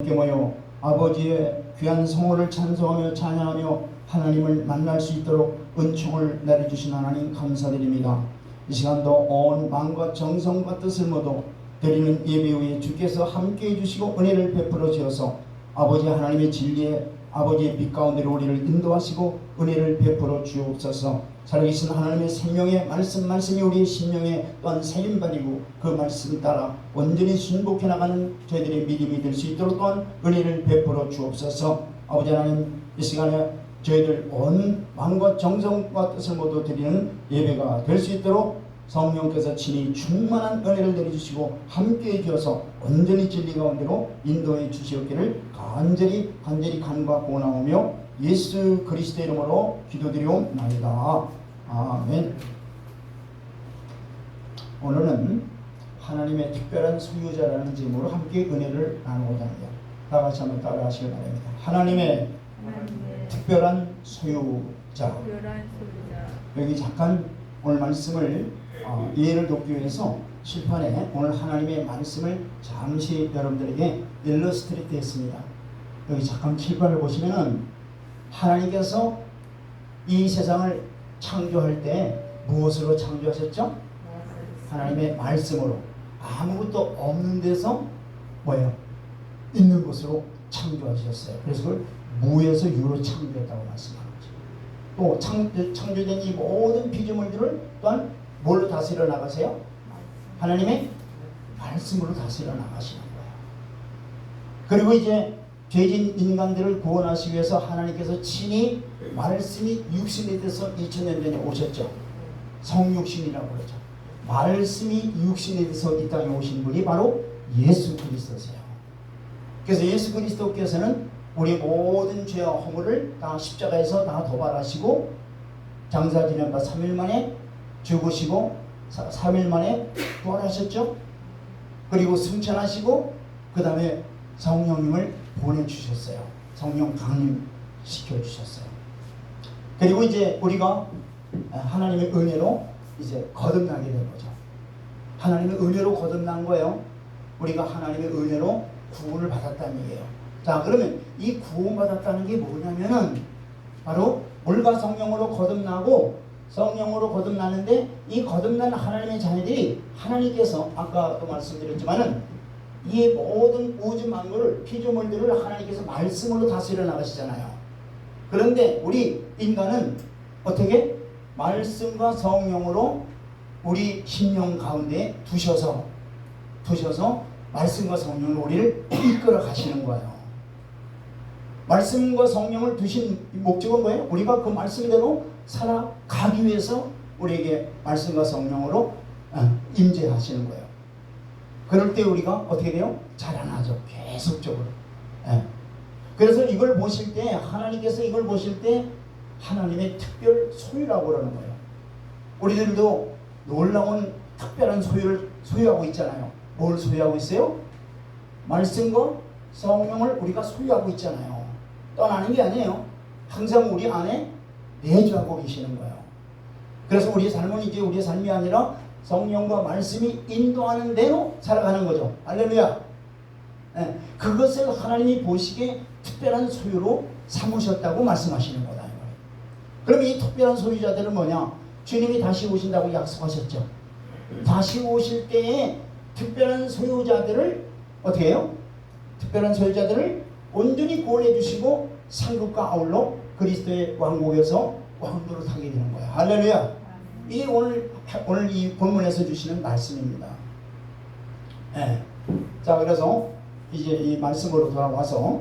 함께 모여 아버지의 귀한 성호를 찬송하며 찬양하며 하나님을 만날 수 있도록 은총을 내려주신 하나님 감사드립니다. 이 시간도 온 마음과 정성과 뜻을 모두 드리는 예배 후에 주께서 함께해 주시고 은혜를 베풀어 주셔서 아버지 하나님의 진리에 아버지의 빛 가운데로 우리를 인도하시고 은혜를 베풀어 주옵소서. 살아계신 하나님의 생명의 말씀이 우리의 심령에 또한 새김발이고 그 말씀 따라 온전히 순복해 나가는 저희들의 믿음이 될 수 있도록 또한 은혜를 베풀어 주옵소서. 아버지 하나님, 이 시간에 저희들 온 마음과 정성과 뜻을 모두 드리는 예배가 될 수 있도록 성령께서 친히 충만한 은혜를 내려주시고 함께해 주셔서 온전히 진리 가운데로 인도해 주시옵기를 간절히 간구하고 원하오며 예수 그리스도의 이름으로 기도드리옵나이다. 아멘. 오늘은 하나님의 특별한 소유자라는 제목으로 함께 은혜를 나누고자 합니다. 다 같이 한번 따라 하시기 바랍니다. 하나님의 특별한 소유자. 여기 잠깐 오늘 말씀을 이해를 돕기 위해서 칠판에 오늘 하나님의 말씀을 잠시 여러분들에게 일러스트레이트 했습니다. 여기 잠깐 칠판을 보시면은 하나님께서 이 세상을 창조할 때 무엇으로 창조하셨죠? 하나님의 말씀으로. 아무것도 없는 데서 뭐예요? 있는 것으로 창조하셨어요. 그래서 그걸 무에서 유로 창조했다고 말씀하는 거죠. 또 창조된 이 모든 피조물들을 또한 뭘로 다스려 나가세요? 하나님의 말씀으로 다스려 나가시는 거예요. 그리고 이제 죄진 인간들을 구원하시기 위해서 하나님께서 친히 말씀이 육신이 돼서 2000년 전에 오셨죠. 성육신이라고 그러죠. 말씀이 육신이 돼서 이 땅에 오신 분이 바로 예수 그리스도세요. 그래서 예수 그리스도께서는 우리 모든 죄와 허물을 다 십자가에서 다 도발하시고 장사 지낸 바 3일 만에 죽으시고 3일 만에 부활하셨죠. 그리고 승천하시고 그 다음에 성령님을 보내주셨어요. 성령 강림시켜 주셨어요. 그리고 이제 우리가 하나님의 은혜로 이제 거듭나게 된 거죠. 하나님의 은혜로 거듭난 거예요. 우리가 하나님의 은혜로 구원을 받았다는 얘기예요. 자, 그러면 이 구원받았다는 게 뭐냐면은 바로 물과 성령으로 거듭나고 성령으로 거듭나는데 이 거듭난 하나님의 자녀들이 하나님께서 아까도 말씀드렸지만은 이 모든 우주 만물을 피조물들을 하나님께서 말씀으로 다스려 나가시잖아요. 그런데 우리 인간은 어떻게? 말씀과 성령으로 우리 심령 가운데 두셔서 말씀과 성령으로 우리를 이끌어 가시는 거예요. 말씀과 성령을 두신 목적은 뭐예요? 우리가 그 말씀대로 살아가기 위해서 우리에게 말씀과 성령으로 임재하시는 거예요. 그럴 때 우리가 어떻게 돼요? 자라나죠. 계속적으로. 그래서 이걸 보실 때 하나님께서 이걸 보실 때 하나님의 특별 소유라고 그러는 거예요. 우리들도 놀라운 특별한 소유를 소유하고 있잖아요. 뭘 소유하고 있어요? 말씀과 성령을 우리가 소유하고 있잖아요. 떠나는 게 아니에요. 항상 우리 안에 내주하고 계시는 거예요. 그래서 우리의 삶은 이제 우리의 삶이 아니라 성령과 말씀이 인도하는 대로 살아가는 거죠. 할렐루야. 그것을 하나님이 보시기에 특별한 소유로 삼으셨다고 말씀하시는 거다. 그럼 이 특별한 소유자들은 뭐냐? 주님이 다시 오신다고 약속하셨죠. 다시 오실 때에 특별한 소유자들을 어떻게 해요? 특별한 소유자들을 온전히 구원해 주시고 상급과 아울러 그리스도의 왕국에서 왕으로 타게 되는 거예요. 할렐루야. 이게 오늘 이 본문에서 주시는 말씀입니다. 자, 그래서 이제 이 말씀으로 돌아와서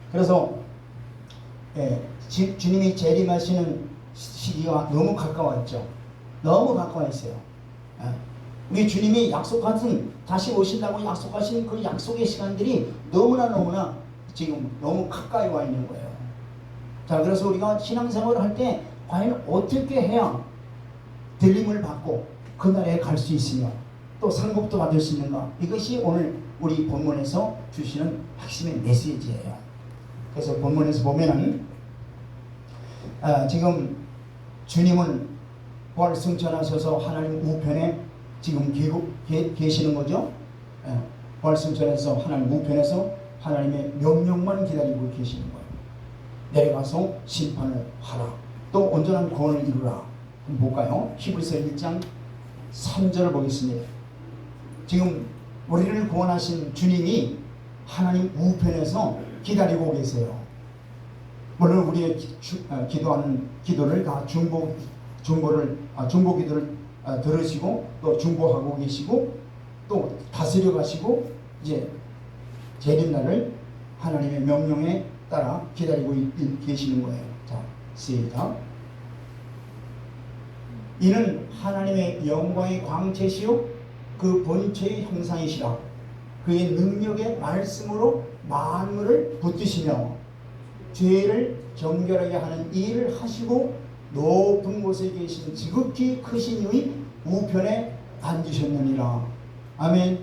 그래서 주님이 재림하시는 시기가 너무 가까웠죠. 너무 가까웠어요. 우리 주님이 약속하신 다시 오신다고 약속하신 그 약속의 시간들이 너무나 지금 너무 가까이 와 있는 거예요. 자, 그래서 우리가 신앙생활을 할 때 과연 어떻게 해야 들림을 받고 그날에 갈 수 있으며 또 상급도 받을 수 있는가? 이것이 오늘 우리 본문에서 주시는 핵심의 메시지예요. 그래서 본문에서 보면은 지금 주님은 부활 승천하셔서 하나님 우편에 지금 계시는 거죠. 부활 승천해서 하나님 우편에서 하나님의 명령만 기다리고 계시는 거예요. 내려가서 심판을 하라. 또 온전한 구원을 이루라. 한번 볼까요? 히브리서 1장 3절을 보겠습니다. 지금 우리를 구원하신 주님이 하나님 우편에서 기다리고 계세요. 물론 우리의 기도하는 기도를 다 중보 기도를 들으시고 또 중보하고 계시고 또 다스려 가시고 이제 재림날을 하나님의 명령에 따라 기다리고 계시는 거예요. 자, 시작. 이는 하나님의 영광의 광채시요 그 본체의 형상이시라. 그의 능력의 말씀으로 만물을 붙드시며 죄를 정결하게 하는 일을 하시고 높은 곳에 계신 지극히 크신 이의 우편에 앉으셨느니라. 아멘.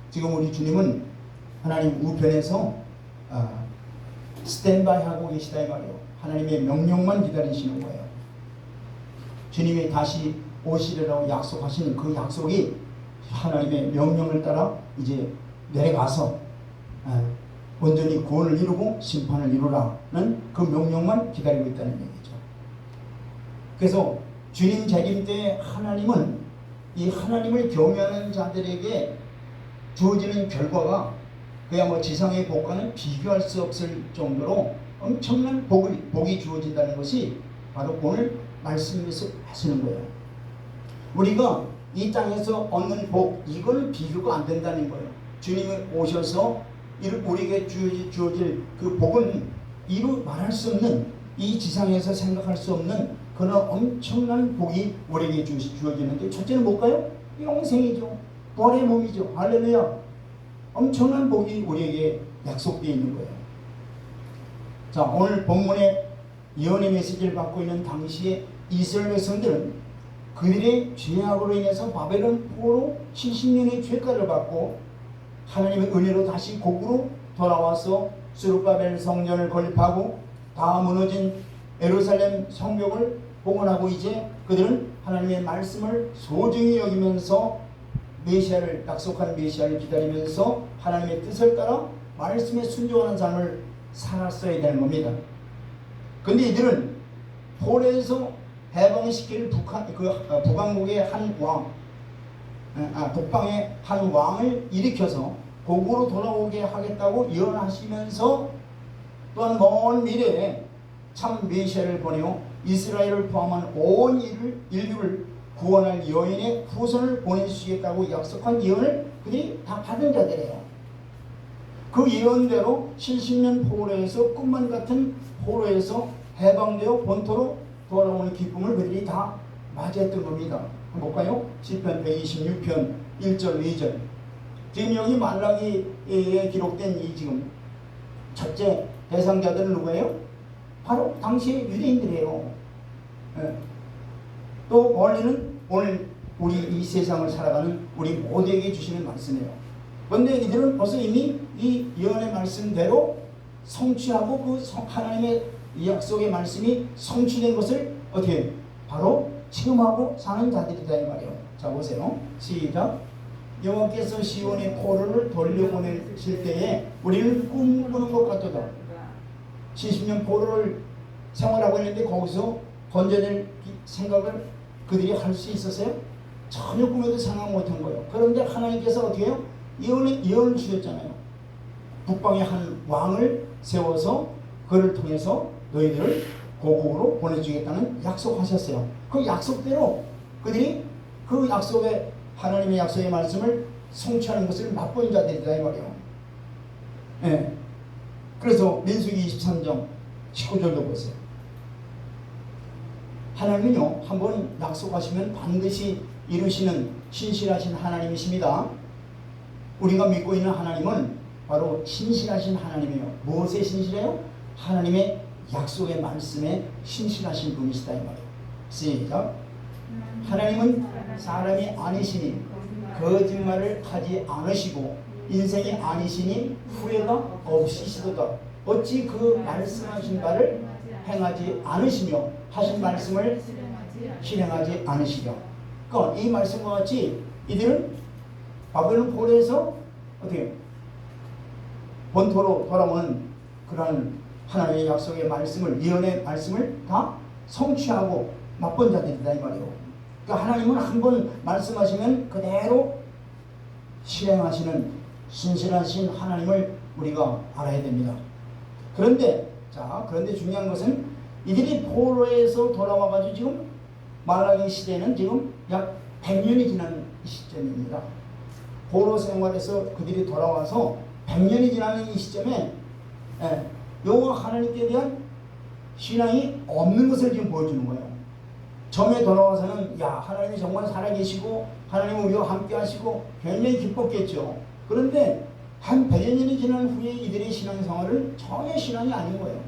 지금 우리 주님은 하나님 우편에서 스탠바이 하고 계시다 이 말이에요. 하나님의 명령만 기다리시는 거예요. 주님이 다시 오시리라고 약속하시는 그 약속이 하나님의 명령을 따라 이제 내려가서 온전히 구원을 이루고 심판을 이루라는 그 명령만 기다리고 있다는 얘기죠. 그래서 주님 재림 때 하나님은 이 하나님을 경외하는 자들에게 주어지는 결과가 그야 지상의 복과는 비교할 수 없을 정도로 엄청난 복이 주어진다는 것이 바로 오늘 말씀에서 하시는 거예요. 우리가 이 땅에서 얻는 복, 이걸 비교가 안 된다는 거예요. 주님이 오셔서 우리에게 주어질 그 복은 이루 말할 수 없는, 이 지상에서 생각할 수 없는 그런 엄청난 복이 우리에게 주어지는데, 첫째는 뭘까요? 영생이죠. 부활의 몸이죠. 할렐루야. 엄청난 복이 우리에게 약속되어 있는 거예요. 자, 오늘 본문의 예언의 메시지를 받고 있는 당시의 이스라엘 백성들은 그들의 죄악으로 인해서 바벨론 포로 70년의 죄가를 받고 하나님의 은혜로 다시 곡으로 돌아와서 스룹바벨 성전을 건립하고 다 무너진 예루살렘 성벽을 복원하고 이제 그들은 하나님의 말씀을 소중히 여기면서 메시아를, 약속한 메시아를 기다리면서 하나님의 뜻을 따라 말씀에 순종하는 삶을 살았어야 되는 겁니다. 근데 이들은 포로에서 해방시킬 북왕국의 한 왕, 북방의 한 왕을 일으켜서 고국으로 돌아오게 하겠다고 예언하시면서 또한 먼 미래에 참 메시아를 보내어 이스라엘을 포함한 온 인류를 구원할 여인의 후손을 보내주시겠다고 약속한 예언을 그들이 다 받은 자들이에요. 그 예언대로 70년 포로에서 꿈만 같은 포로에서 해방되어 본토로 돌아오는 기쁨을 그들이 다 맞이했던 겁니다. 한번 볼까요? 시편 126편 1절 2절. 지금 여기 말라기에 기록된 이 지금 첫째 대상자들은 누구예요? 바로 당시의 유대인들이에요. 또 원리는 오늘 우리 이 세상을 살아가는 우리 모두에게 주시는 말씀이에요. 그런데 이들은 벌써 이미 이 예언의 말씀대로 성취하고 그 하나님의 약속의 말씀이 성취된 것을 어떻게 바로 체험하고 사는 자들이다 이 말이에요. 자, 보세요. 시작. 여호와께서 시온의 포로를 돌려보내실 때에 우리는 꿈꾸는 것 같도다. 70년 포로를 생활하고 있는데 거기서 건져낼 생각을 그들이 할 수 있었어요? 전혀 꿈에도 상상 못한 거예요. 그런데 하나님께서 어떻게 해요? 예언을 주셨잖아요. 북방의 한 왕을 세워서 그를 통해서 너희들을 고국으로 보내주겠다는 약속하셨어요. 그 약속대로 그들이 그 약속의 하나님의 약속의 말씀을 성취하는 것을 맛본 자들이다 이 말이에요. 예. 그래서 민수기 23장 19절도 보세요. 하나님은요, 한번 약속하시면 반드시 이루시는 신실하신 하나님이십니다. 우리가 믿고 있는 하나님은 바로 신실하신 하나님이에요. 무엇에 신실해요? 하나님의 약속의 말씀에 신실하신 분이시다 이 말이에요. 시작. 하나님은 사람이 아니시니 거짓말을 하지 않으시고 인생이 아니시니 후회가 없으시도다. 어찌 그 말씀하신 바를 행하지 않으시며 하신 말씀을 실행하지 않으시려. 그러니까 이 말씀과 같이 이들은 바벨론 포로에서 어떻게 본토로 돌아오는 그러한 하나님의 약속의 말씀을, 예언의 말씀을 다 성취하고 맛본 자들이다 이 말이에요. 그러니까 하나님은 한 번 말씀하시면 그대로 실행하시는 신실하신 하나님을 우리가 알아야 됩니다. 그런데 중요한 것은 이들이 포로에서 돌아와가지고 지금 말라기 시대는 지금 약 100년이 지난 시점입니다. 포로 생활에서 그들이 돌아와서 100년이 지나는 이 시점에 여호와 하나님께 대한 신앙이 없는 것을 지금 보여주는 거예요. 처음에 돌아와서는 하나님이 정말 살아계시고 하나님은 우리와 함께 하시고 굉장히 기뻤겠죠. 그런데 한 100여 년이 지난 후에 이들의 신앙생활은 전혀 신앙이 아닌 거예요.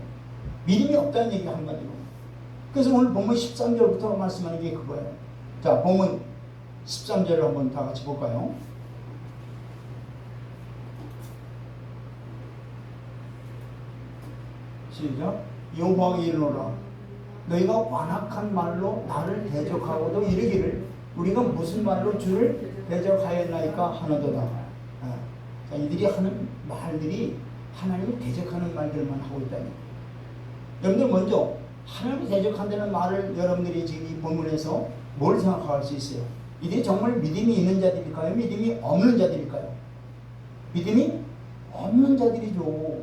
믿음이 없다는 얘기가 한마디로. 그래서 오늘 본문 13절부터 말씀하는 게 그거예요. 자, 본문 13절을 한번 다 같이 볼까요? 시작. 여호와가 이르노라 너희가 완악한 말로 나를 대적하고도 이르기를 우리가 무슨 말로 주를 대적하였나이까 하는도다. 자, 이들이 하는 말들이 하나님을 대적하는 말들만 하고 있다니. 여러분들 먼저 하나님을 대적한다는 말을 여러분들이 지금 이 본문에서 뭘 생각할 수 있어요? 이들이 정말 믿음이 있는 자들일까요? 믿음이 없는 자들일까요? 믿음이 없는 자들이죠.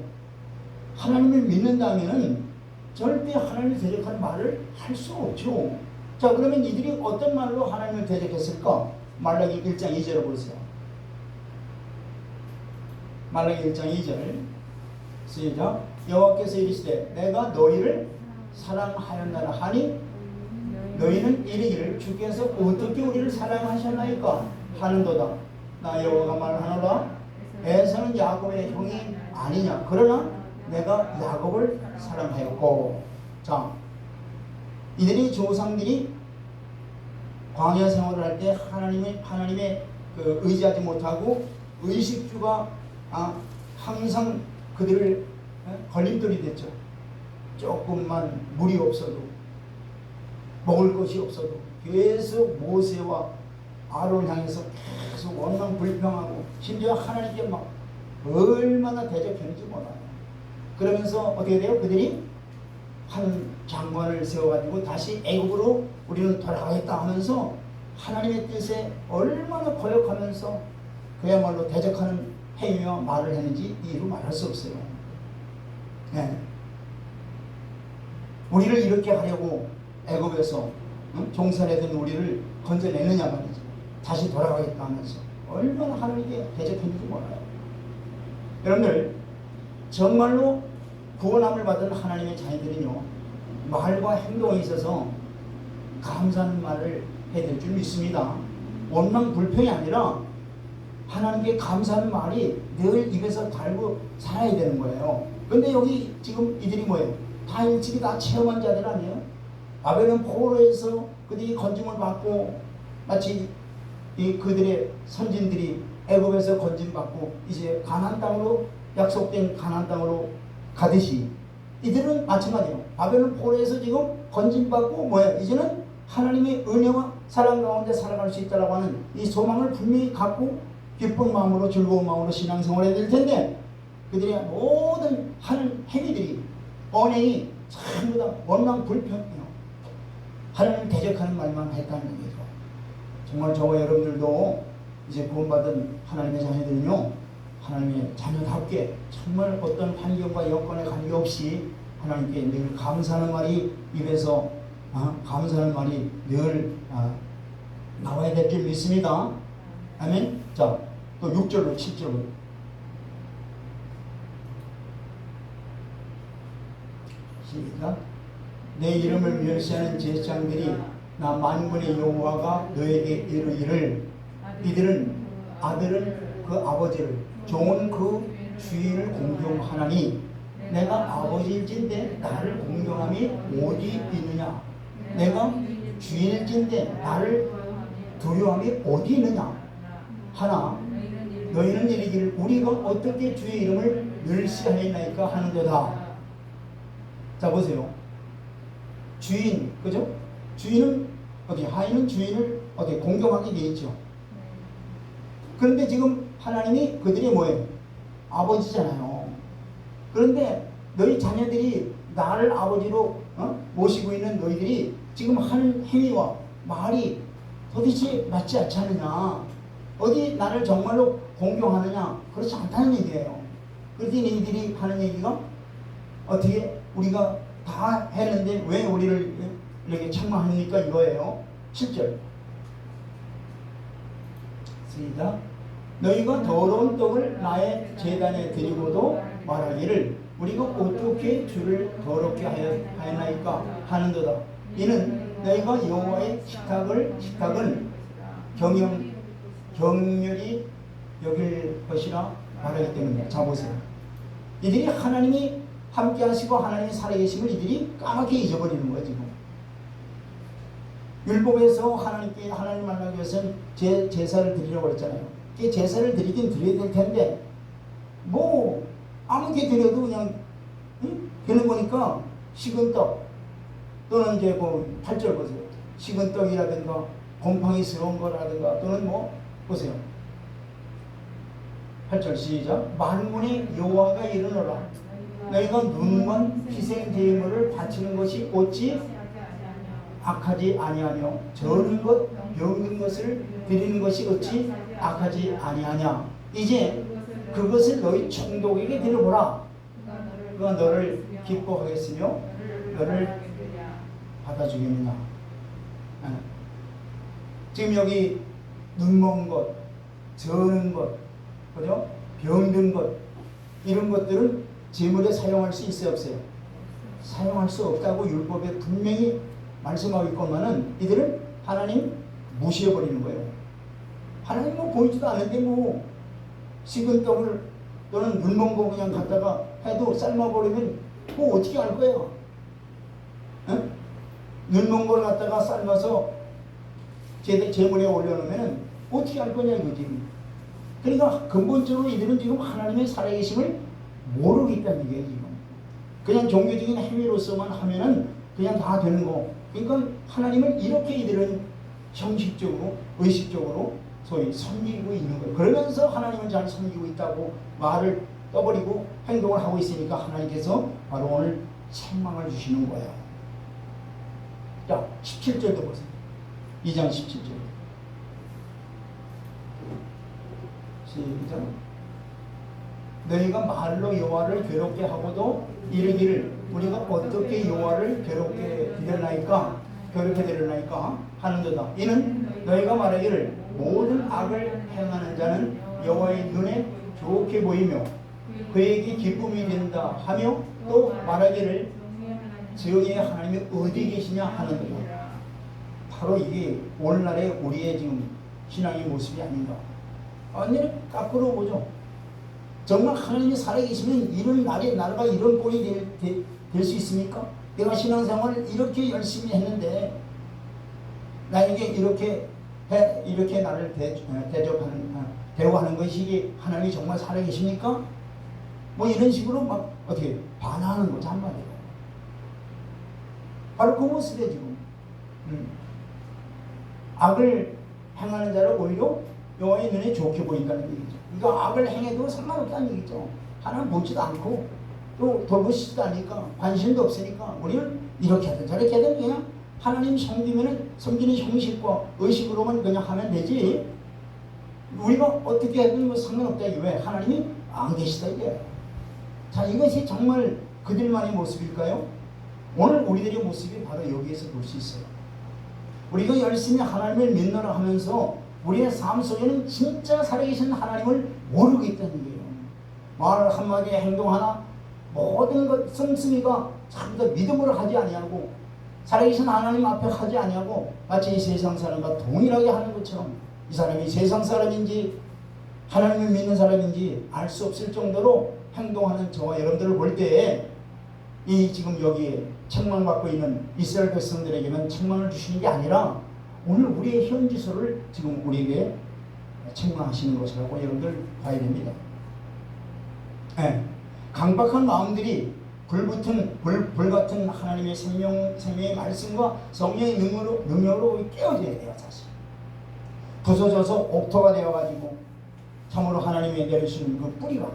하나님을 믿는다면 절대 하나님을 대적하는 말을 할 수 없죠. 자, 그러면 이들이 어떤 말로 하나님을 대적했을까? 말라기 1장 2절을 보세요. 말라기 1장 2절 시작. 여호와께서 이르시되 내가 너희를 사랑하였나라 하니 너희는 이르기를 주께서 어떻게 우리를 사랑하셨나이까 하는도다. 나 여호와가 말하노라 에사는 야곱의 형이 아니냐. 그러나 내가 야곱을 사랑하였고. 자, 이들이 조상들이 광야 생활을 할 때 하나님의 그 의지하지 못하고 의식주가 항상 그들을 걸림돌이 됐죠. 조금만 물이 없어도 먹을 것이 없어도 계속 모세와 아론 향해서 계속 원망 불평하고 심지어 하나님께 막 얼마나 대적했는지 몰라요. 그러면서 어떻게 돼요? 그들이 한 장관을 세워가지고 다시 애굽으로 우리는 돌아가겠다 하면서 하나님의 뜻에 얼마나 거역하면서 그야말로 대적하는 행위와 말을 했는지 이루 말할 수 없어요. 우리를 이렇게 하려고 애굽에서 종살이된 우리를 건져내느냐 말이지. 다시 돌아가겠다 하면서 얼마나 하나님께 대적했는지 몰라요. 여러분들 정말로 구원함을 받은 하나님의 자녀들은요, 말과 행동에 있어서 감사하는 말을 해야 될 줄 믿습니다. 원망 불평이 아니라 하나님께 감사하는 말이 늘 입에서 달고 살아야 되는 거예요. 근데 여기 지금 이들이 뭐예요? 다 일찍이 다 체험한 자들 아니에요? 바벨론 포로에서 그들이 건짐을 받고 마치 그들의 선진들이 애굽에서 건짐받고 이제 가나안 땅으로 약속된 가나안 땅으로 가듯이 이들은 마찬가지로 바벨론 포로에서 지금 건짐받고 이제는 하나님의 은혜와 사랑 가운데 살아갈 수 있다라고 하는 이 소망을 분명히 갖고 기쁜 마음으로 즐거운 마음으로 신앙생활을 해야 될 텐데 그들의 모든 하는 행위들이 언행이 전부 다 원망 불평이요. 하나님을 대적하는 말만 했다는 얘기죠. 정말 저와 여러분들도 이제 구원받은 하나님의 자녀들은요, 하나님의 자녀답게 정말 어떤 환경과 여건에 관계없이 하나님께 늘 감사하는 말이 입에서 감사하는 말이 늘 나와야 될 줄 믿습니다. 아멘. 자, 또 6절로 7절로 시작. 내 이름을 멸시하는 제사장들이 나 만군의 여호와가 너에게 이르기를 아들은 그 아버지를 종은 그 주인을 공경하나니 내가 아버지일진데 나를 공경함이 어디 있느냐. 내가 주인일진데 나를 두려움이 어디 있느냐 하나 너희는 이르기를 우리가 어떻게 주의 이름을 멸시하였나이까 하는도다. 자, 보세요. 주인, 그죠? 주인은 하인은 주인을 공경하게 되어 있죠. 그런데 지금 하나님이 그들이 뭐예요? 아버지잖아요. 그런데 너희 자녀들이 나를 아버지로 모시고 있는 너희들이 지금 하는 행위와 말이 도대체 맞지 않지 않느냐. 어디 나를 정말로 공경하느냐. 그렇지 않다는 얘기예요. 그랬더니 너희들이 하는 얘기가 어떻게 우리가 다 했는데 왜 우리를 이렇게 책망합니까? 이거예요. 7절 시작. 너희가 더러운 떡을 나의 제단에 드리고도 말하기를 우리가 어떻게 주를 더럽게 하였나이까 하는도다. 이는 너희가 여호와의 식탁은 경멸히 여길 것이라 말하기 때문에. 자 보세요. 이들이 하나님이 함께 하시고 하나님이 살아계심을 이들이 까맣게 잊어버리는 거예요. 지금 율법에서 하나님 만나기 위해서는 제사를 드리려고 했잖아요. 제사를 드리긴 드려야 될 텐데 뭐 아무게 드려도 그냥 되는 거니까 식은 떡 또는 이제 뭐 8절 보세요. 식은 떡이라든가 곰팡이스러운 거라든가 또는 뭐 보세요. 8절 시작. 만군의 여호와가 이르노라. 너희가 눈먼 희생 제물을 바치는 것이 어찌 악하지 아니하며 저는 것 병든 것을 드리는 것이 어찌 악하지 아니하냐. 이제 그것을 너희 총독에게 드려보라. 그가 너를 기뻐하겠으며 너를 받아주겠느냐. 지금 여기 눈먼 것, 저는 것, 그죠? 병든 것 이런 것들은 제물에 사용할 수 있어요, 없어요? 사용할 수 없다고 율법에 분명히 말씀하고 있건만은 이들은 하나님 무시해버리는 거예요. 하나님 뭐 보이지도 않는데 뭐 식은 떡을 또는 눈먼 거 그냥 갖다가 해도 삶아버리면 뭐 어떻게 할 거예요? 응? 눈먼 걸 갖다가 삶아서 제물에 올려놓으면 어떻게 할 거냐 이거지. 그러니까 근본적으로 이들은 지금 하나님의 살아계심을 모르고 있다는 얘기예요. 지금 그냥 종교적인 행위로서만 하면은 그냥 다 되는 거. 그러니까 하나님을 이렇게 이들은 형식적으로 의식적으로 소위 섬기고 있는 거예요. 그러면서 하나님을 잘 섬기고 있다고 말을 떠버리고 행동을 하고 있으니까 하나님께서 바로 오늘 책망을 주시는 거예요. 자 17절도 보세요. 2장 17절 시작. 너희가 말로 여호와를 괴롭게 하고도 이르기를 우리가 어떻게 여호와를 괴롭게 드렸나이까 하는도다. 이는 너희가 말하기를 모든 악을 행하는 자는 여호와의 눈에 좋게 보이며 그에게 기쁨이 된다 하며 또 말하기를 정의의 하나님이 어디 계시냐 하는도다. 바로 이게 오늘날의 우리의 지금 신앙의 모습이 아닌가. 완전히 거꾸로 보죠. 정말 하나님이 살아계시면 이런 날에 나라가 이런 꼴이 될 수 있습니까? 내가 신앙생활을 이렇게 열심히 했는데 나에게 이렇게 나를 대우하는 것이 하나님이 정말 살아계십니까? 뭐 이런 식으로 막 어떻게 반항하는 거죠 한마디로. 바로 그 모습이에요 지금. 악을 행하는 자를 오히려 여호와의 눈에 좋게 보인다는 얘기죠. 그러니까 악을 행해도 상관없다는 얘기죠. 하나님 보지도 않고 또 돌보시지도 않으니까 관심도 없으니까 우리는 이렇게 하든 저렇게 하든 그냥 하나님 섬기는 형식과 의식으로만 그냥 하면 되지 우리가 어떻게 하든 뭐 상관없다 이게 왜 하나님이 안 계시다 이게. 자 이것이 정말 그들만의 모습일까요? 오늘 우리들의 모습이 바로 여기에서 볼 수 있어요. 우리가 열심히 하나님을 믿노라 하면서 우리의 삶 속에는 진짜 살아계신 하나님을 모르고 있다는 거예요. 말 한마디 행동 하나 모든 것 씀씀이가 전부 다 믿음으로 하지 아니하고 살아계신 하나님 앞에 하지 아니하고 마치 이 세상 사람과 동일하게 하는 것처럼 이 사람이 세상 사람인지 하나님을 믿는 사람인지 알 수 없을 정도로 행동하는 저와 여러분들을 볼 때에 이 지금 여기에 책망받고 있는 이스라엘 백성들에게는 책망을 주시는 게 아니라 오늘 우리의 현지소를 지금 우리에게 책망하시는 것이라고 여러분들 봐야 됩니다. 네. 강박한 마음들이 불같은 하나님의 생명의 말씀과 성령의 능력으로 깨어져야 돼요. 사실 부서져서 옥토가 되어가지고 참으로 하나님이 내리시는 그 뿌리가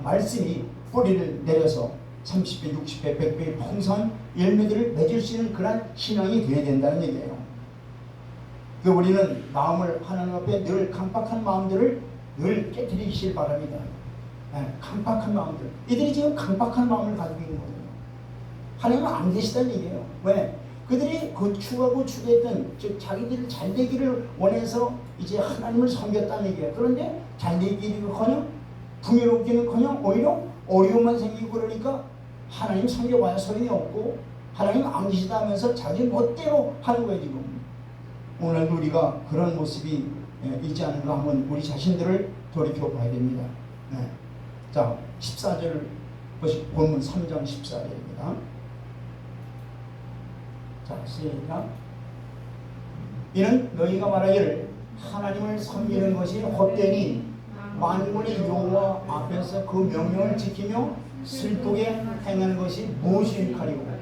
말씀이 뿌리를 내려서 30배, 60배, 100배의 풍성한 열매들을 맺을 수 있는 그런 신앙이 되어야 된다는 얘기예요. 그 우리는 마음을 하나님 앞에 늘 강박한 마음들을 늘 깨뜨리시길 바랍니다. 강박한 마음들. 이들이 지금 강박한 마음을 가지고 있는 거예요. 하나님은 안 계시다는 얘기예요. 왜? 그들이 추구하고 추구했던, 즉 자기들이 잘되기를 원해서 이제 하나님을 섬겼다는 얘기예요. 그런데 잘되기는커녕 풍요롭기는커녕 오히려 어려움만 생기고 그러니까 하나님 섬겨봐야 소용이 없고 하나님 안 계시다 하면서 자기 멋대로 하는 거예요. 지금 오늘도 우리가 그런 모습이 있지 않은가 한번 우리 자신들을 돌이켜 봐야 됩니다. 자, 14절 본문 3장 14절입니다. 자, 시작. 이는 너희가 말하기를 하나님을 섬기는 것이 헛되니 만군의 여호와 앞에서 그 명령을 지키며 슬프게 행하는 것이 무엇이니까요.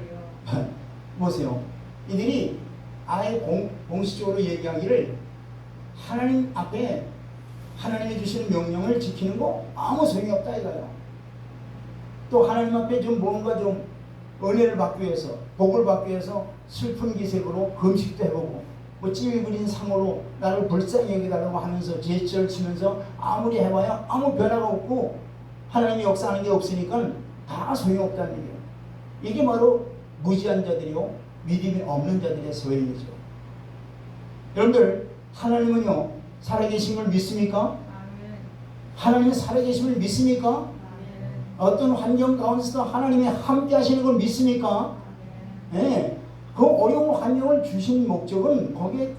보세요. 이들이 아예 공식적으로 얘기하기를 하나님 앞에 하나님이 주시는 명령을 지키는 거 아무 소용이 없다 이거예요. 또 하나님 앞에 좀 뭔가 좀 은혜를 받기 위해서, 복을 받기 위해서 슬픈 기색으로 금식도 해보고 뭐 찌그린 상으로 나를 불쌍히 여기달라고 하면서 제스처를 치면서 아무리 해봐야 아무 변화가 없고 하나님이 역사하는 게 없으니까 다 소용없다는 얘기예요. 이게 바로 무지한 자들이요 믿음이 없는 자들의 소행이죠. 여러분들 하나님은요 살아계신 걸 믿습니까? 하나님이 살아계심을 믿습니까? 어떤 환경 가운데서도 하나님이 함께 하시는 걸 믿습니까? 네. 그 어려운 환경을 주신 목적은 거기에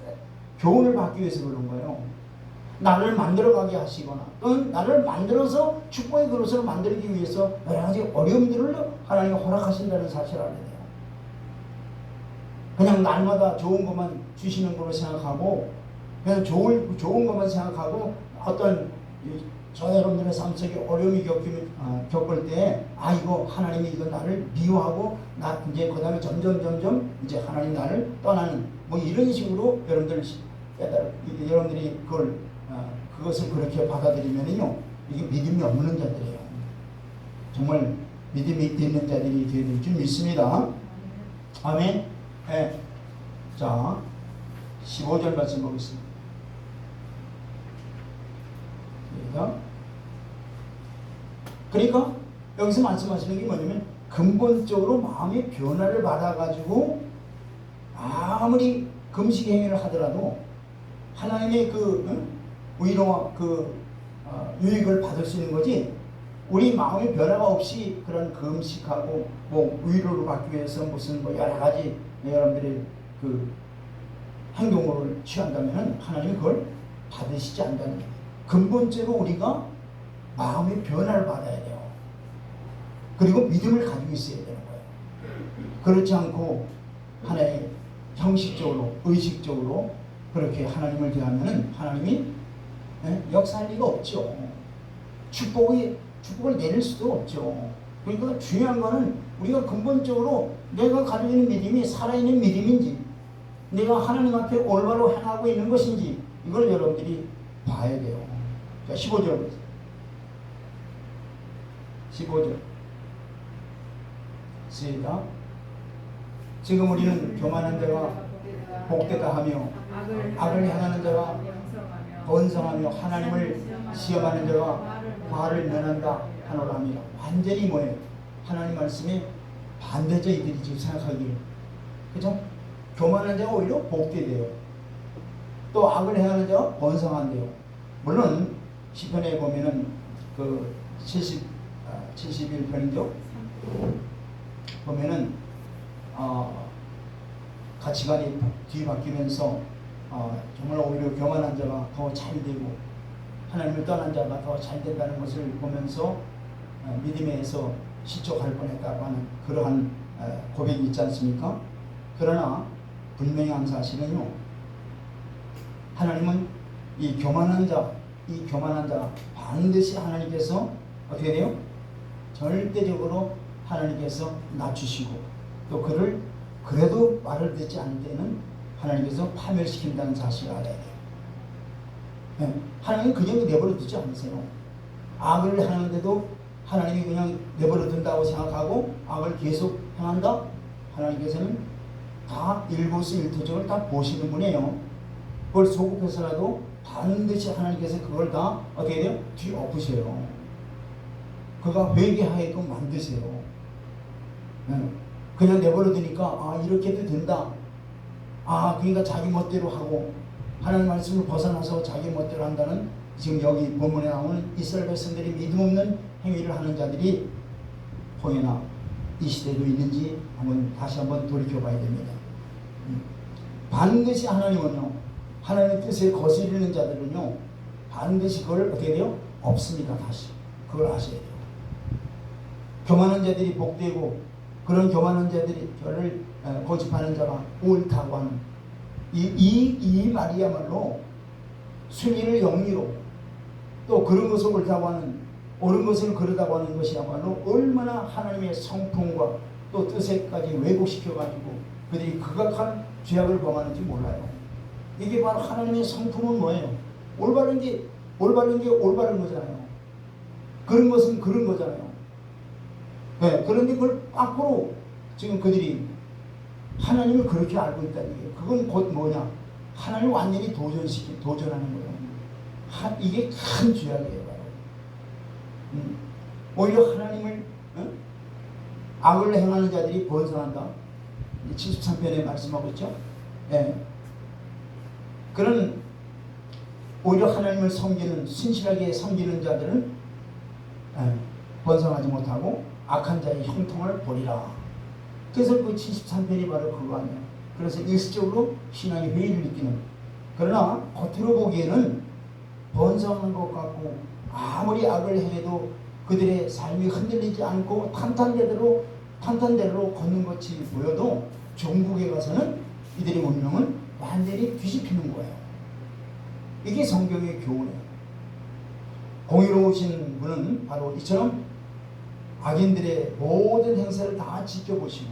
교훈을 받기 위해서 그런 거예요. 나를 만들어가게 하시거나 또는 나를 만들어서 축복의 그릇으로 만들기 위해서 여러 가지 어려움들을 하나님이 허락하신다는 사실을 알아야 돼요. 그냥 날마다 좋은 것만 주시는 걸로 생각하고 그냥 좋은 것만 생각하고 어떤 저 여러분들의 삶 속에 어려움이 겪을 때 이거 하나님이 이거 나를 미워하고 나 이제 그 다음에 점점 이제 하나님 나를 떠나는 뭐 이런 식으로 여러분들이 그것을 그렇게 받아들이면요 이게 믿음이 없는 자들이에요. 정말 믿음이 있는 자들이 되어야 될 줄 믿습니다. 아멘. 네. 자 15절 말씀 보겠습니다. 그러니까 여기서 말씀하시는 게 뭐냐면 근본적으로 마음의 변화를 받아가지고 아무리 금식 행위를 하더라도 하나님의 그 위로와 유익을 받을 수 있는 거지 우리 마음의 변화가 없이 그런 금식하고 뭐 위로를 받기 위해서 무슨 뭐 여러 가지 여러분들의 그 행동을 취한다면 하나님이 그걸 받으시지 않는다는 거예요. 근본적으로 우리가 마음의 변화를 받아야 돼요. 그리고 믿음을 가지고 있어야 되는 거예요. 그렇지 않고 하나의 형식적으로 의식적으로 그렇게 하나님을 대하면 하나님이 역사할 리가 없죠. 축복을 내릴 수도 없죠. 그러니까 중요한 거는 우리가 근본적으로 내가 가지고 있는 믿음이 살아있는 믿음인지 내가 하나님 앞에 올바로 행하고 있는 것인지 이걸 여러분들이 봐야 돼요. 자, 15절. 시작. 지금 우리는 교만한 자가 복되다 하며 악을 행하는 자가 번성하며 하나님을 시험하는 자가 화를 면한다 하노라합니다. 완전히 뭐예요? 하나님 말씀에 반대죠. 이들이 지금 생각하기에. 그죠? 교만한 자가 오히려 복되대요. 또 악을 행하는 자가 번성한대요. 물론 시편에 보면은 그 71편이죠. 보면은 가치관이 뒤바뀌면서 정말 오히려 교만한 자가 더 잘되고 하나님을 떠난 자가 더 잘된다는 것을 보면서 믿음에서 실족할 뻔했다고 하는 그러한 고백이 있지 않습니까? 그러나 분명히 한 사실은요, 하나님은 이 교만한 자 반드시 하나님께서 어떻게 돼요? 절대적으로 하나님께서 낮추시고 또 그를 그래도 말을 듣지 않을 때는 하나님께서 파멸시킨다는 사실을 알아야 돼요. 하나님 그냥 내버려 두지 않으세요. 악을 하는데도 하나님이 그냥 내버려 둔다고 생각하고 악을 계속 행한다? 하나님께서는 다 일거수일투족을 다 보시는 분이에요. 그걸 소급해서라도 반드시 하나님께서 그걸 다 어떻게 돼요? 뒤엎으세요. 그가 회개하게끔 만드세요. 그냥 내버려 두니까 아 이렇게도 된다. 아 그러니까 자기 멋대로 하고 하나님 말씀을 벗어나서 자기 멋대로 한다는 지금 여기 본문에 나오는 이스라엘 백성들이 믿음 없는 행위를 하는 자들이 혹여나 이 시대도 있는지 다시 한번 돌이켜봐야 됩니다. 반드시 하나님은요, 하나님의 뜻에 거스르는 자들은요, 반드시 그걸 어떻게 돼요? 없습니다. 다시 그걸 아셔야 돼요. 교만한 자들이 복되고 그런 교만한 자들이 저를 고집하는 자가 옳다고 하는 이 말이야말로 순위를 영리로 또 그런 것을 옳다고 하는 옳은 것을 그러다고 하는 것이야말로 얼마나 하나님의 성품과 또 뜻에까지 왜곡시켜가지고 그들이 극악한 죄악을 범하는지 몰라요. 이게 바로 하나님의 성품은 뭐예요? 올바른 게 올바른 거잖아요. 그런 것은 그런 거잖아요. 네, 그런데 그걸 거꾸로 지금 그들이 하나님을 그렇게 알고 있다는 게 그건 곧 뭐냐? 하나님을 완전히 도전하는 거예요. 이게 큰 죄악이에요. 바로. 오히려 하나님을 악을 행하는 자들이 번성한다. 73편에 말씀하고 있죠. 네. 그런 오히려 하나님을 섬기는 신실하게 섬기는 자들은 번성하지 못하고 악한 자의 형통을 보리라. 그래서 그 73편이 바로 그거 아니에요. 그래서 일시적으로 신앙의 회의를 느끼는. 그러나 겉으로 보기에는 번성하는 것 같고 아무리 악을 행해도 그들의 삶이 흔들리지 않고 탄탄대로 걷는 것이 보여도 종국에 가서는 이들의 운명은 완전히 뒤집히는 거예요. 이게 성경의 교훈이에요. 공의로우신 분은 바로 이처럼 악인들의 모든 행사를 다 지켜보시고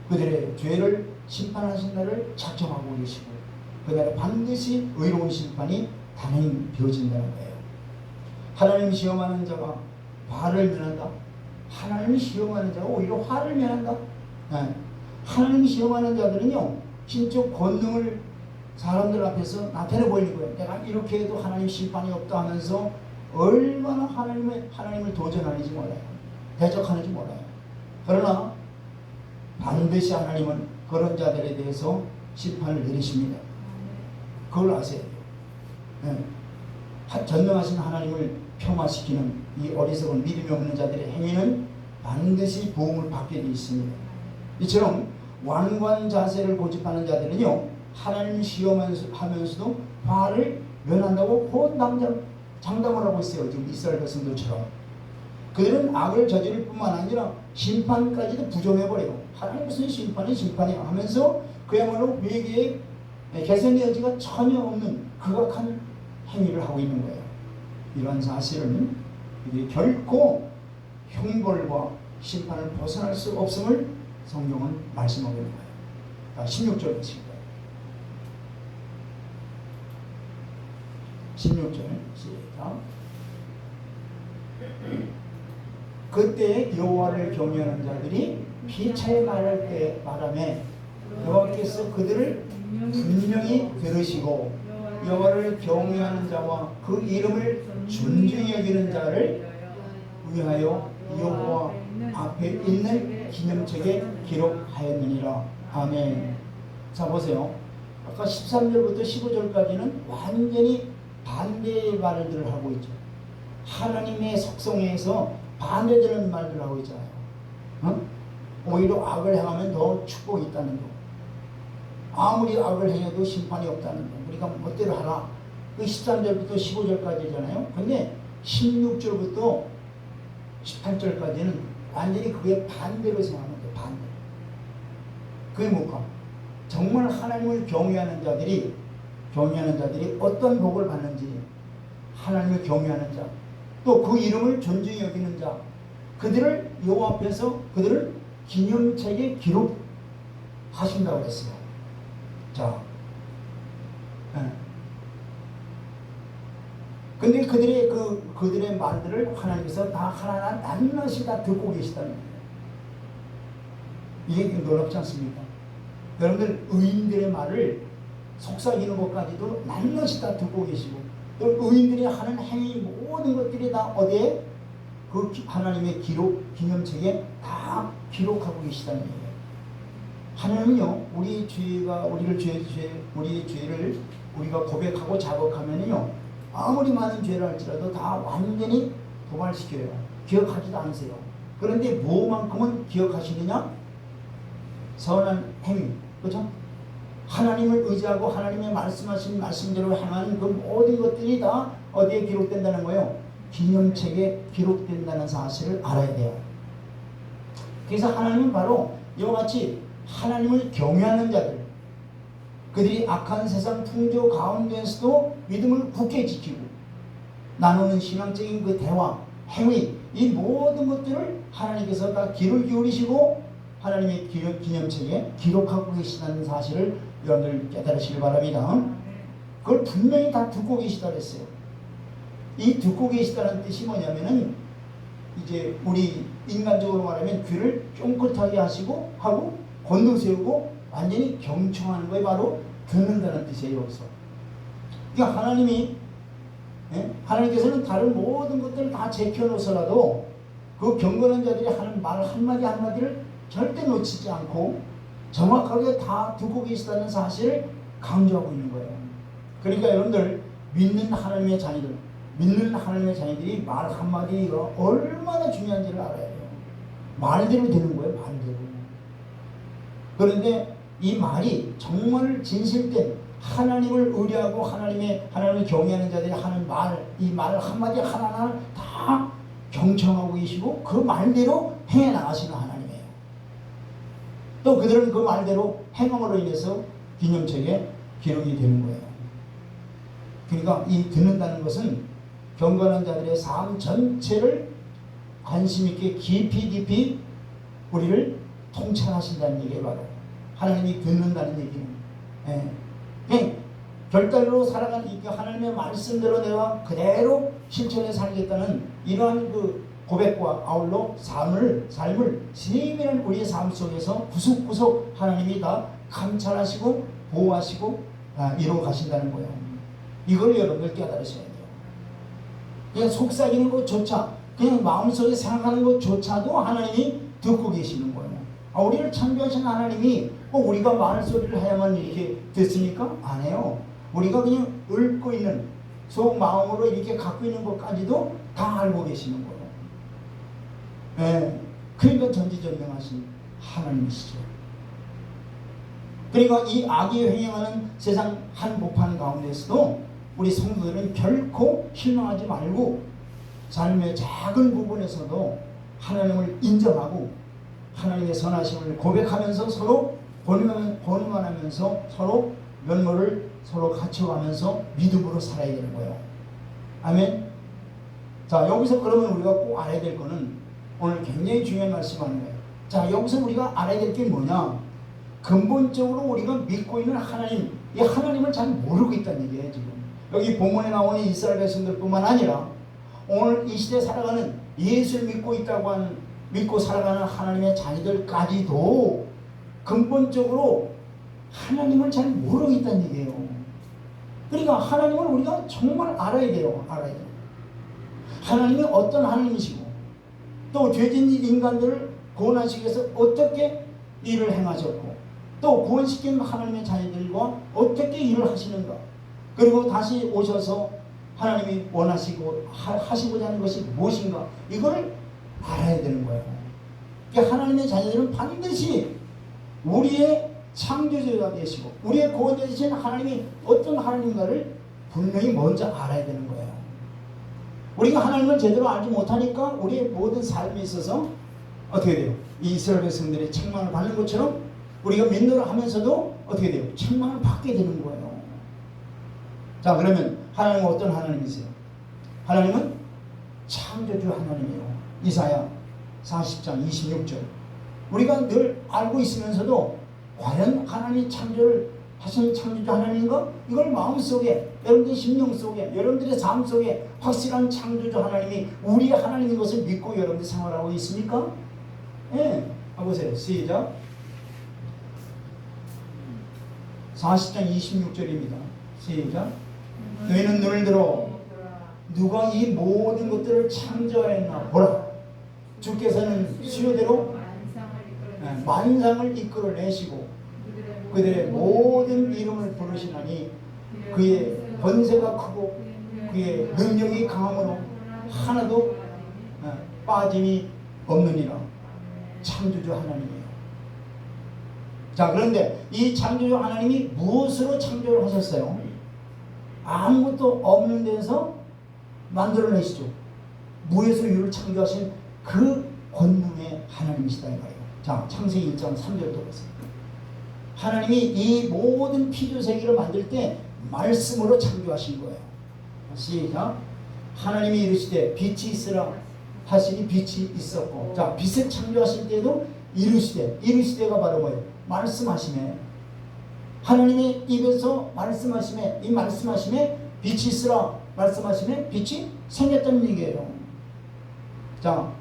그들의 죄를 심판하신 날을 작정하고 계시고 그날에 반드시 의로운 심판이 단행되어진다는 거예요. 하나님 시험하는 자가 화를 면한다. 하나님 시험하는 자가 오히려 화를 면한다. 네. 하나님 시험하는 자들은요 신적 권능을 사람들 앞에서 나타내 보이는 거예요. 내가 이렇게 해도 하나님 심판이 없다 하면서 얼마나 하나님을 도전하는지 몰라요. 대적하는지 몰라요. 그러나 반드시 하나님은 그런 자들에 대해서 심판을 내리십니다. 그걸 아세요. 네. 전능하신 하나님을 폄하시키는 이 어리석은 믿음이 없는 자들의 행위는 반드시 보응을 받게 되어 있습니다. 이처럼 완고한 자세를 고집하는 자들은요 하나님 시험하면서도 화를 면한다고 곧 장담을 하고 있어요. 지금 이스라엘 백성들처럼 그들은 악을 저지를 뿐만 아니라 심판까지도 부정해버려요. 하나님 무슨 심판이야 하면서 그야말로 회개의 개선의 여지가 전혀 없는 극악한 행위를 하고 있는 거예요. 이런 사실은 이들이 결코 형벌과 심판을 벗어날 수 없음을 성경은 말씀하고 있는 거예요. 16절 보십니다. 16절 시작. 그때 여호와를 경외하는 자들이 피차에 말할 때 말하매 여호와께서 그들을 분명히 들으시고 여호와를 경외하는 자와 그 이름을 존중히 여기는 자를 위하여 여호와 앞에 있는 기념책에 기록하였느니라. 아멘. 자 보세요. 아까 13절부터 15절까지는 완전히 반대의 말들을 하고 있죠. 하나님의 속성에서 반대되는 말들을 하고 있잖아요. 오히려 악을 행하면 더 축복이 있다는 거. 아무리 악을 행해도 심판이 없다는 거. 그러니까 멋대로 하라. 그 13절부터 15절까지잖아요. 근데 16절부터 18절까지는 완전히 그게 반대로 생각하는 거예요. 반대. 그게 뭘까? 정말 하나님을 경외하는 자들이 어떤 복을 받는지 하나님을 경외하는 자, 또 그 이름을 존중히 여기는 자, 그들을 여호와 앞에서 그들을 기념책에 기록하신다고 했어요. 자, 근데 그들의 말들을 하나님께서 다 하나하나 낱낱이 다 듣고 계시다는 거예요. 이게 놀랍지 않습니까? 여러분들 의인들의 말을 속삭이는 것까지도 낱낱이 다 듣고 계시고, 또 의인들이 하는 행위 모든 것들이 다 어디에? 그 하나님의 기념책에 다 기록하고 계시다는 거예요. 하나님은요, 우리의 죄를 우리가 고백하고 자복하면요, 아무리 많은 죄를 할지라도 다 완전히 도말시켜요. 기억하지도 않으세요. 그런데 뭐만큼은 기억하시느냐? 선한 행위, 그렇죠? 하나님을 의지하고 하나님의 말씀하신 말씀대로 행하는 그 모든 것들이 다 어디에 기록된다는 거예요? 기념책에 기록된다는 사실을 알아야 돼요. 그래서 하나님은 바로 이와 같이 하나님을 경외하는 자들, 그들이 악한 세상 풍조 가운데서도 믿음을 굳게 지키고 나누는 신앙적인 그 대화, 행위, 이 모든 것들을 하나님께서 다 귀를 기울이시고 하나님의 기념책에 기록하고 계시다는 사실을 여러분들 깨달으시길 바랍니다. 그걸 분명히 다 듣고 계시다 그랬어요. 이 듣고 계시다는 뜻이 뭐냐면은 이제 우리 인간적으로 말하면 귀를 쫑긋하게 하고 곤두세우고 완전히 경청하는 거에 바로 듣는다는 뜻이에요. 여기서. 그러니까 하나님께서는 다른 모든 것들을 다 제껴놓으서라도 그 경건한 자들이 하는 말 한마디 한마디를 절대 놓치지 않고 정확하게 다 듣고 계시다는 사실을 강조하고 있는 거예요. 그러니까 여러분들 믿는 하나님의 자녀들이 말 한마디가 얼마나 중요한지를 알아야 돼요. 말대로 되는 거예요. 말대로. 그런데 이 말이 정말 진실된 하나님을 의뢰하고 하나님을 경외하는 자들이 하는 이 말 한마디 하나하나 다 경청하고 계시고 그 말대로 행해 나가시는 하나님이에요. 또 그들은 그 말대로 행함으로 인해서 기념책에 기록이 되는 거예요. 그러니까 이 듣는다는 것은 경건한 자들의 삶 전체를 관심 있게 깊이 우리를 통찰하신다는 얘기에 바로 하나님이 듣는다는 얘기는, 결단으로 살아가는 하나님의 말씀대로 내가 그대로 실천해 살겠다는 이러한 그 고백과 아울러 삶을 세밀한 우리의 삶 속에서 구석구석 하나님이 다 감찰하시고 보호하시고 이루어 가신다는 거예요. 이걸 여러분들 깨달으셔야 돼요. 그냥 속삭이는 것조차, 그냥 마음속에 생각하는 것조차도 하나님이 듣고 계시는 거예요. 우리를 창조하신 하나님이 우리가 말소리를 해야만 이렇게 듣습니까? 안 해요. 우리가 그냥 읊고 있는 속 마음으로 이렇게 갖고 있는 것까지도 다 알고 계시는 거예요. 그러니까 전지전능하신 하나님이시죠. 그러니까 이 악이 횡행하는 세상 한복판 가운데서도 우리 성도들은 결코 실망하지 말고 삶의 작은 부분에서도 하나님을 인정하고 하나님의 선하심을 고백하면서 서로 권면하면서 서로 면모를 서로 갖춰가면서 믿음으로 살아야 되는 거예요. 아멘. 자, 여기서 그러면 우리가 꼭 알아야 될 거는 오늘 굉장히 중요한 말씀하는 거예요. 자, 여기서 우리가 알아야 될 게 뭐냐? 근본적으로 우리가 믿고 있는 하나님, 이 하나님을 잘 모르고 있다는 얘기예요. 지금 여기 본문에 나오는 이스라엘 백성들뿐만 아니라 오늘 이 시대에 살아가는 예수를 믿고 살아가는 하나님의 자녀들까지도 근본적으로 하나님을 잘 모르고 있다는 얘기예요. 그러니까 하나님을 우리가 정말 알아야 돼요. 하나님이 어떤 하나님이시고 또 죄진 인간들을 구원하시기 위해서 어떻게 일을 행하셨고 또 구원시킨 하나님의 자녀들과 어떻게 일을 하시는가, 그리고 다시 오셔서 하나님이 원하시고 하시고자 하는 것이 무엇인가, 이거를 알아야 되는 거예요. 그러니까 하나님의 자녀들은 반드시 우리의 창조주가 되시고 우리의 구원자 되신 하나님이 어떤 하나님인가를 분명히 먼저 알아야 되는 거예요. 우리가 하나님을 제대로 알지 못하니까 우리의 모든 삶에 있어서 어떻게 돼요? 이 이스라엘 백성들의 책망을 받는 것처럼 우리가 믿노라 하면서도 어떻게 돼요? 책망을 받게 되는 거예요. 자, 그러면 하나님은 어떤 하나님이세요? 하나님은 창조주 하나님이에요. 이사야 40장 26절. 우리가 늘 알고 있으면서도 과연 하나님의 창조를 하신 창조주 하나님인가? 이걸 마음속에, 여러분들의 심령 속에, 여러분들의 삶 속에 확실한 창조주 하나님이 우리의 하나님인 것을 믿고 여러분들 생활하고 있습니까? 예. 해보세요. 시작. 40장 26절입니다. 시작. 너희는 눈을 들어 누가 이 모든 것들을 창조하였나 보라. 주께서는 수요대로 만상을 이끌어내시고 그들의 모든 이름을 부르시나니 그의 권세가 크고 그의 능력이 강함으로 하나도 빠짐이 없느니라. 창조주 하나님이에요. 자, 그런데 이 창조주 하나님이 무엇으로 창조를 하셨어요? 아무것도 없는 데서 만들어내시죠. 무에서 유를 창조하신 그 권능의 하나님이시다 이 말이에요. 자, 창세기 1장 3절도 보세요. 하나님이 이 모든 피조세계를 만들 때 말씀으로 창조하신 거예요. 시작. 하나님이 이르시되 빛이 있으라 하시니 빛이 있었고. 자, 빛을 창조하실 때도 이르시되가 바로 뭐예요? 말씀하심에, 하나님의 입에서 말씀하심에, 이 말씀하심에 빛이 있으라 말씀하심에 빛이 생겼다는 얘기예요. 자,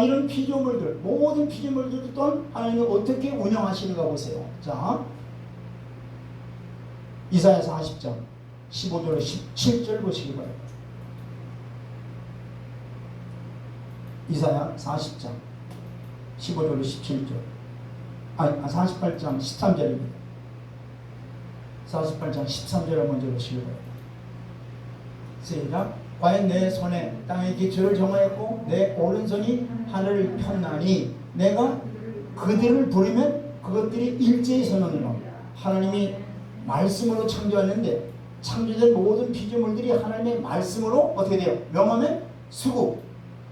이런 피조물들, 모든 피조물들도 또한 하나님이 어떻게 운영하시는가 보세요. 자, 이사야 40장 15절로 17절 보시기 바랍니다. 이사야 40장 15절로 17절. 48장 13절입니다. 48장 13절을 먼저 보시기 바랍니다. 시작. 과연 내 손에 땅의 기초를 정하였고 내 오른손이 하늘을 폈나니 내가 그들을 부르면 그것들이 일제히 서느니라. 하나님이 말씀으로 창조하는데 창조된 모든 피조물들이 하나님의 말씀으로 어떻게 돼요? 명하면 수고,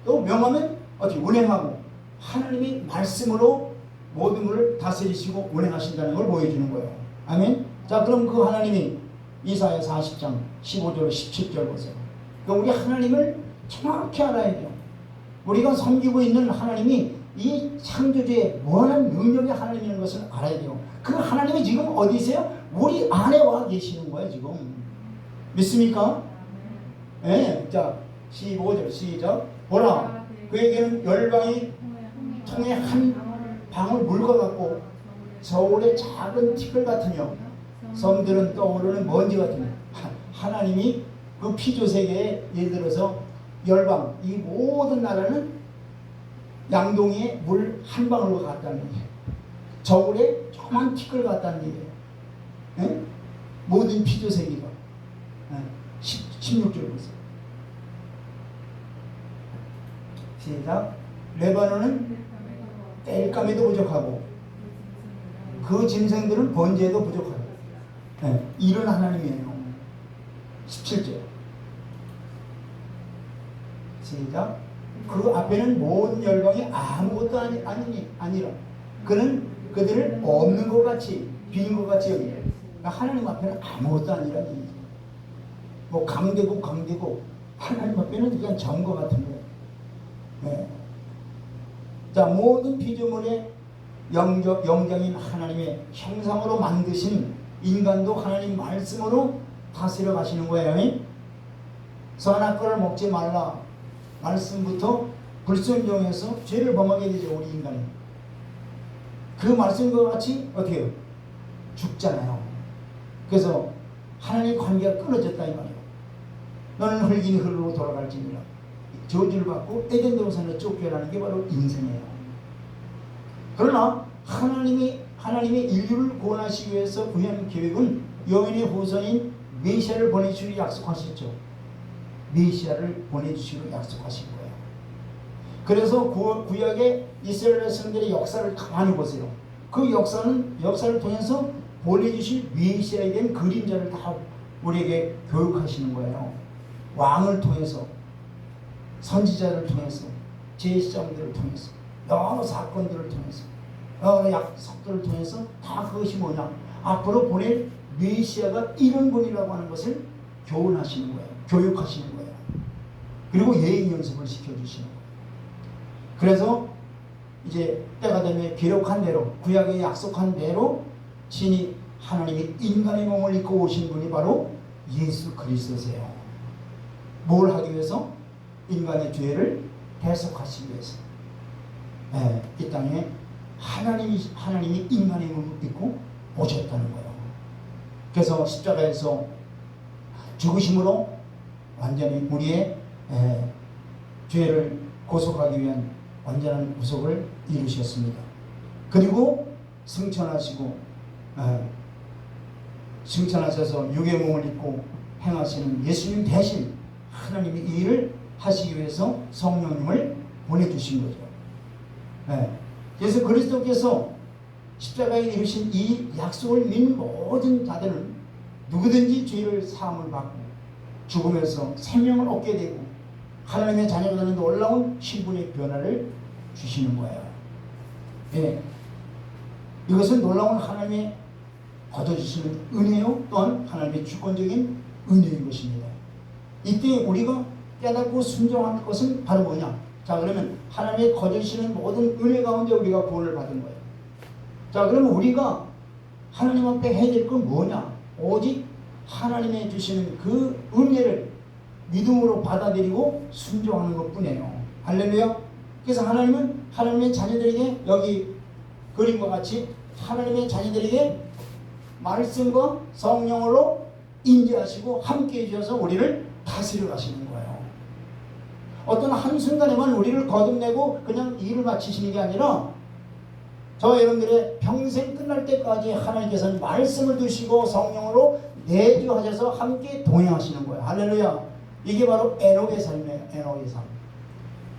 또 명하면 어떻게 운행하고, 하나님이 말씀으로 모든 것을 다스리시고 운행하신다는 걸 보여주는 거예요. 아멘. 자, 그럼 그 하나님이 이사야 40장 15절 17절 보세요. 우리 하나님을 정확히 알아야 돼요. 우리가 섬기고 있는 하나님이 이 창조주의 무한한 능력의 하나님이라는 것을 알아야 돼요. 그 하나님이 지금 어디 있어요? 우리 안에 와 계시는 거예요. 지금 믿습니까? 네. 자, 15절 시작. 보라, 그에게는 열방이 통에 한 방울 물과 같고 저울의 작은 티끌 같으며 섬들은 떠오르는 먼지 같으며. 하나님이 그 피조세계에 예를 들어서 열방, 이 모든 나라는 양동이에 물 한 방울과 같다는 얘기예요. 저울에 조그만 티끌 같다는 얘기예요. 네? 모든 피조세계가. 16절 보세요. 시작. 레바논은 땔감에도 부족하고 그 짐승들은 번제에도 부족하고. 네, 이런 하나님이에요. 17절. 시작. 그 앞에는 모든 열방이 아무것도 아니라 그는 그들을 없는 것 같이 빈 것 같이 여기요. 그러니까 하나님 앞에는 아무것도 아니라는 얘기죠. 뭐 강대국 하나님 앞에는 그냥 점거 같은 거예요. 네. 자, 모든 피조물의 영장인 하나님의 형상으로 만드신 인간도 하나님 말씀으로 다스려 가시는 거예요. 선악과를 먹지 말라 말씀부터 불순종해서 죄를 범하게 되죠. 우리 인간이 그 말씀과 같이 어떻게 해요? 죽잖아요. 그래서 하나님 관계가 끊어졌다 이 말이에요. 너는 흙이니 흙으로 돌아갈지니라. 저주를 받고 에덴 동산에 쫓겨나는 게 바로 인생이에요. 그러나 하나님이 인류를 구원하시기 위해서 구현 계획은 여인의 후손인 메시아를 보내주시기로 약속하셨죠. 메시아를 보내주시기로 약속하신 거예요. 그래서 구약의 이스라엘 백성들의 역사를 가만히 보세요. 그 역사를 통해서 보내주실 메시아에 대한 그림자를 다 우리에게 교육하시는 거예요. 왕을 통해서, 선지자를 통해서, 제사장들을 통해서, 여러 사건들을 통해서, 여러 약속들을 통해서 다 그것이 뭐냐? 앞으로 보낼 메시아가 이런 분이라고 하는 것을 교훈하시는 거예요. 교육하시는 거예요. 그리고 예행 연습을 시켜주시는 거예요. 그래서 이제 때가 되면 기록한 대로, 구약에 약속한 대로 신이 하나님이 인간의 몸을 입고 오신 분이 바로 예수 그리스도세요. 뭘 하기 위해서? 인간의 죄를 대속하시기 위해서. 네, 이 땅에 하나님이 인간의 몸을 입고 오셨다는 거예요. 그래서 십자가에서 죽으심으로 완전히 우리의 죄를 고속하기 위한 완전한 구속을 이루셨습니다. 그리고 승천하셔서 육의 몸을 입고 행하시는 예수님 대신 하나님이 이 일을 하시기 위해서 성령님을 보내주신 거죠. 그래서 그리스도께서 십자가에 이루신 이 약속을 믿는 모든 자들은 누구든지 죄를 사함을 받고 죽으면서 생명을 얻게 되고 하나님의 자녀가 되는 놀라운 신분의 변화를 주시는 거예요. 이것은 놀라운 하나님의 거둬주시는 은혜요, 또한 하나님의 주권적인 은혜인 것입니다. 이때 우리가 깨닫고 순종할 것은 바로 뭐냐? 자, 그러면 하나님의 거둬주시는 모든 은혜 가운데 우리가 구원을 받은 거예요. 자, 그러면 우리가 하나님 앞에 해야 될 건 뭐냐? 오직 하나님의 주시는 그 은혜를 믿음으로 받아들이고 순종하는 것 뿐이에요. 할렐루야. 그래서 하나님은 하나님의 자녀들에게 여기 그림과 같이 하나님의 자녀들에게 말씀과 성령으로 인도하시고 함께 해주셔서 우리를 다스려 가시는 거예요. 어떤 한순간에만 우리를 거듭내고 그냥 일을 마치시는 게 아니라 저와 여러분들의 평생 끝날 때까지 하나님께서는 말씀을 두시고 성령으로 내주하셔서 함께 동행하시는 거예요. 할렐루야. 이게 바로 에녹의 삶이에요. 에녹의 삶.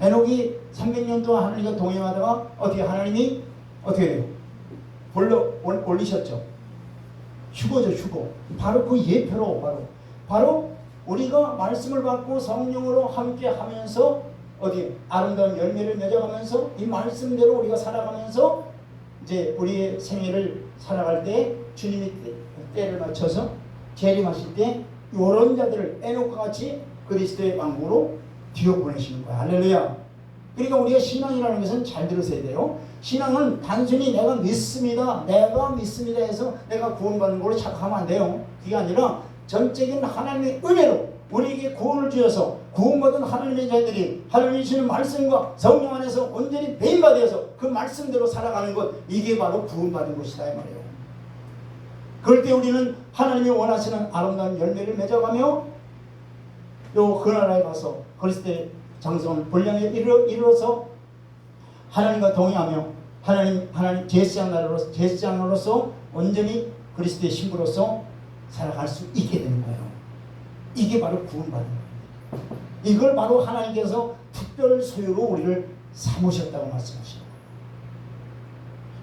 에녹이 300년 동안 하나님과 동행하다가 어떻게 하나님이 어떻게 해요? 올리셨죠. 휴거죠, 휴거. 바로 그 예표로 바로 우리가 말씀을 받고 성령으로 함께 하면서 어디 아름다운 열매를 맺어가면서 이 말씀대로 우리가 살아가면서 이제 우리의 생애를 살아갈 때 주님이 때를 맞춰서 재림하실 때 이런 자들을 에녹과 같이 그리스도의 왕국으로 뒤어보내시는 거야. 할렐루야. 그러니까 우리가 신앙이라는 것은 잘 들으셔야 돼요. 신앙은 단순히 내가 믿습니다 해서 내가 구원받는 걸로 착각하면 안 돼요. 그게 아니라 전적인 하나님의 은혜로 우리에게 구원을 주셔서 구원받은 하나님의 자들이 하나님이 주시는 말씀과 성령 안에서 온전히 배임받아서 그 말씀대로 살아가는 것, 이게 바로 구원받은 것이다 이 말이에요. 그럴 때 우리는 하나님이 원하시는 아름다운 열매를 맺어가며 그 나라에 가서 그리스도의 장성을 본량에 이르러서 하나님과 동행하며 하나님 제사장으로서 온전히 그리스도의 신부로서 살아갈 수 있게 되는 거예요. 이게 바로 구원받는 거예요. 이걸 바로 하나님께서 특별 소유로 우리를 삼으셨다고 말씀하시는 거예요.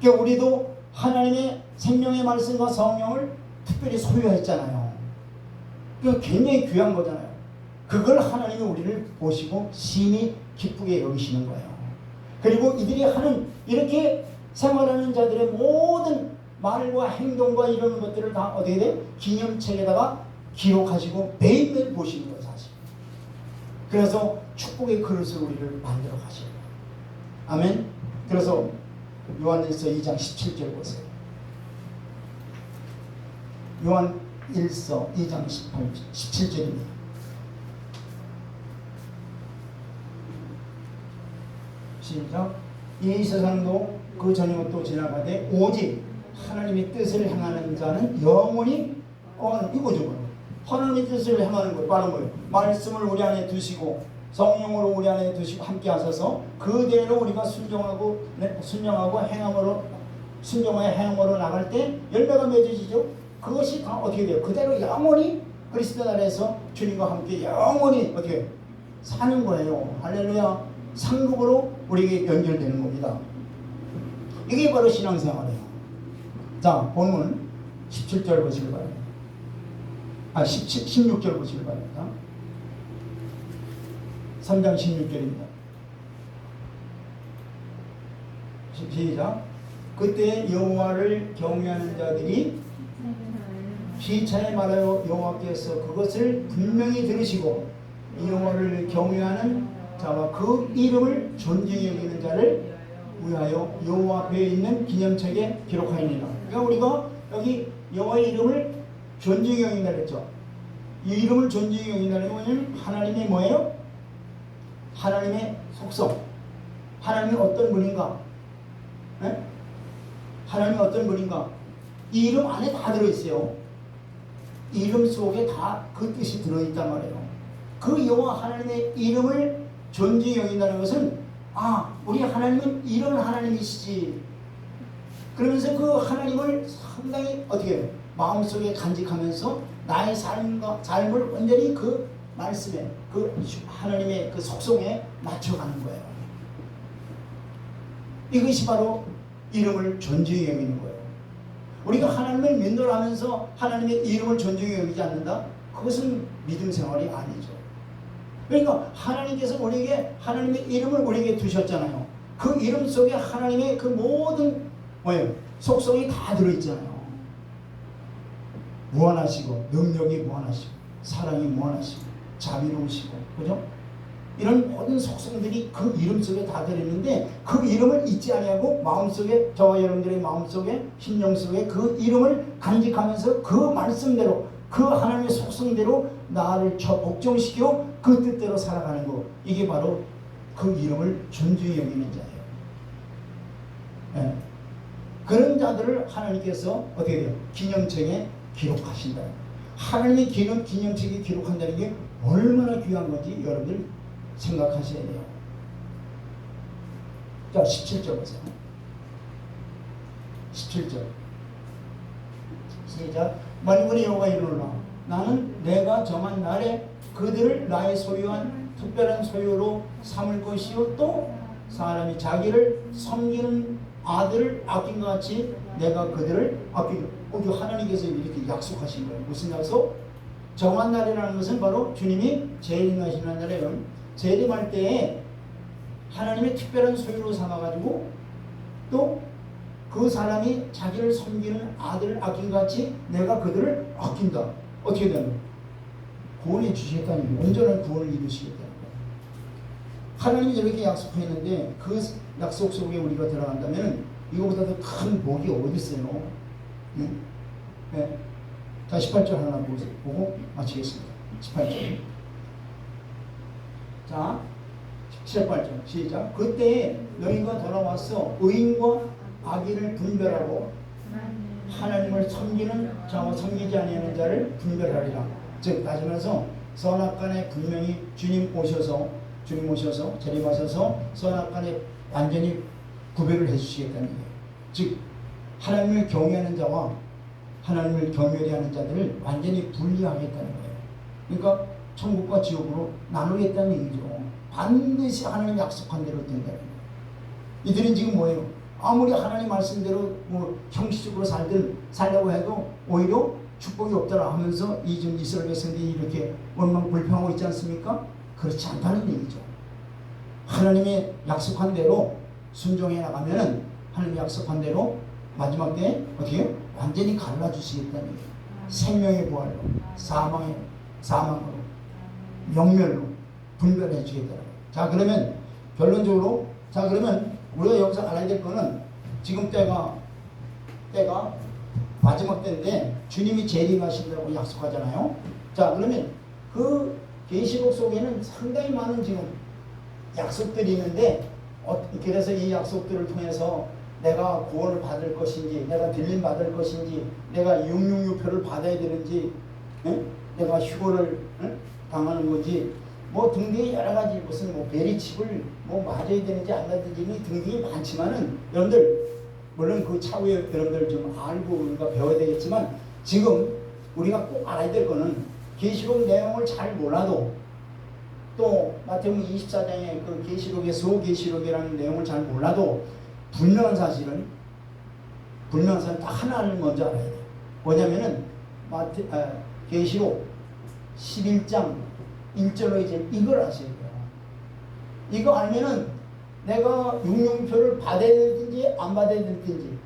그러니까 우리도 하나님의 생명의 말씀과 성령을 특별히 소유했잖아요. 그러니까 굉장히 귀한 거잖아요. 그걸 하나님이 우리를 보시고 심히 기쁘게 여기시는 거예요. 그리고 이들이 하는 이렇게 생활하는 자들의 모든 말과 행동과 이런 것들을 다 어떻게 돼? 기념책에다가 기록하시고 매일매일 보시는 거예요, 사실. 그래서 축복의 그릇을 우리를 만들어 가시는 거예요. 아멘. 그래서 요한일서 2장 17절 보세요. 요한일서 2장 17절입니다. 시작. 이 세상도 그 전역도 지나가되 오직 하나님의 뜻을 행하는 자는 영원히 이거죠. 하나님의 뜻을 행하는 것 바로 뭐예요? 말씀을 우리 안에 두시고 성령으로 우리 안에 두시고 함께 하셔서 그대로 우리가 순종하고 행함으로 나갈 때 열매가 맺어지죠. 그것이 다 어떻게 돼요? 그대로 영원히 그리스도 나라에서 주님과 함께 영원히 어떻게 사는 거예요. 할렐루야. 상급으로 우리에게 연결되는 겁니다. 이게 바로 신앙생활이에요. 자, 본문 17절 보시기 바랍니다. 16절 보시기 바랍니다. 3장 16절입니다. 시작. 그때 여호와를 경외하는 자들이 피차에 말하여 여호와께서 그것을 분명히 들으시고 여호와를 경외하는 자와 그 이름을 존중히 여기는 자를 위하여 여호와 앞에 있는 기념책에 기록하였느니라. 그러니까 우리가 여기 여호와의 이름을 존중히 여긴다 그랬죠. 이 이름을 존중히 여긴다는 게 뭐냐면 하나님의 뭐예요? 하나님의 속성. 하나님이 어떤 분인가? 네? 하나님이 어떤 분인가? 이 이름 안에 다 들어있어요. 이 이름 속에 다 그 뜻이 들어있단 말이에요. 그 여호와 하나님의 이름을 존중히 여긴다는 것은 우리 하나님은 이런 하나님이시지. 그러면서 그 하나님을 상당히 어떻게 해요? 마음속에 간직하면서 나의 삶을 완전히 그 말씀에 그 하나님의 그 속성에 맞춰가는 거예요. 이것이 바로 이름을 존중히 여기는 거예요. 우리가 하나님을 믿노라면서 하나님의 이름을 존중히 여기지 않는다? 그것은 믿음 생활이 아니죠. 그러니까 하나님께서 우리에게 하나님의 이름을 우리에게 두셨잖아요. 그 이름 속에 하나님의 그 모든 뭐예요? 속성이 다 들어있잖아요. 무한하시고 능력이 무한하시고 사랑이 무한하시고 자비로우시고 그죠? 이런 모든 속성들이 그 이름 속에 다 들어있는데 그 이름을 잊지 아니하고 마음속에 저와 여러분들의 마음속에 심령 속에 그 이름을 간직하면서 그 말씀대로 그 하나님의 속성대로 나를 복종시켜 그 뜻대로 살아가는 것, 이게 바로 그 이름을 존중히 여기는 자예요. 네. 그런 자들을 하나님께서 어떻게 돼요? 기념책에 기록하신다. 하나님의 기념책에 기록한다는 게 얼마나 귀한 건지 여러분들 생각하셔야 돼요. 자, 17절 보세요. 17절 시작. 만군의 여호와 이르노라 나는 내가 정한 날에 그들을 나의 소유한 특별한 소유로 삼을 것이요 또 사람이 자기를 섬기는 아들을 아낀 것 같이 내가 그들을 아끼고. 하나님께서 이렇게 약속하신 거예요. 무슨 약속? 정한 날이라는 것은 바로 주님이 재림하시는 날이에요. 재림할 때에 하나님의 특별한 소유로 삼아가지고 또 그 사람이 자기를 섬기는 아들을 아낀 것 같이 내가 그들을 아낀다. 어떻게 되는 거예요? 구원해 주시겠다는 거예요. 온전한 구원을 이루시겠다는 거예요. 하나님이 이렇게 약속했는데 그 약속 속에 우리가 들어간다면 이거보다 더 큰 복이 어디 있어요? 응? 네. 자, 18절 하나 보고 마치겠습니다. 18절. 자, 18절 시작. 그때 너희가 돌아와서 의인과 악인을 분별하고 하나님을 섬기는 자와 섬기지 아니하는 자를 분별하리라. 즉 따지면서 선악간에 분명히 주님 오셔서 재림하셔서 선악간에 완전히 구별을 해주시겠다는 거예요. 즉 하나님을 경외하는 자와 하나님을 경멸히 하는 자들을 완전히 분리하겠다는 거예요. 그러니까 천국과 지옥으로 나누겠다는 얘기죠. 반드시 하나님 약속한 대로 된다는 거예요. 이들은 지금 뭐예요? 아무리 하나님 말씀대로 뭐 형식적으로 살려고 해도 오히려 축복이 없더라 하면서 이 지금 이스라엘 백성들이 이렇게 원망 불평하고 있지 않습니까? 그렇지 않다는 얘기죠. 하나님의 약속한 대로 순종해 나가면은 하나님의 약속한 대로 마지막 때에 어떻게 해요? 완전히 갈라주시겠다는 얘기예요. 생명의 부활로 사망으로 영멸로 분별해 주겠다는 거예요. 자, 그러면 결론적으로 그러면 우리가 여기서 알아야 될 거는 지금 때가 마지막 때인데 주님이 재림하신다고 약속하잖아요. 자, 그러면 그 계시록 속에는 상당히 많은 지금 약속들이 있는데 그래서 이 약속들을 통해서 내가 구원을 받을 것인지, 내가 들림 받을 것인지, 내가 666표를 받아야 되는지, 내가 휴거를 당하는 건지, 뭐 등등의 여러 가지 무슨 뭐 베리칩을 뭐 맞아야 되는지 안 맞아야 되는지 등등이 많지만은 여러분들 물론 그 차후에 여러분들 좀 알고 우리가 배워야 되겠지만 지금 우리가 꼭 알아야 될 거는 계시록 내용을 잘 몰라도 또 마태복음 24장의 그 계시록의 소계시록이라는 내용을 잘 몰라도 분명한 사실은 딱 하나를 먼저 알아야 돼요. 뭐냐면은 계시록 11장 1절로 이제 이걸 아셔야 돼요. 이거 알면은 내가 육룡표를 받아야 될지 안 받아야 될지,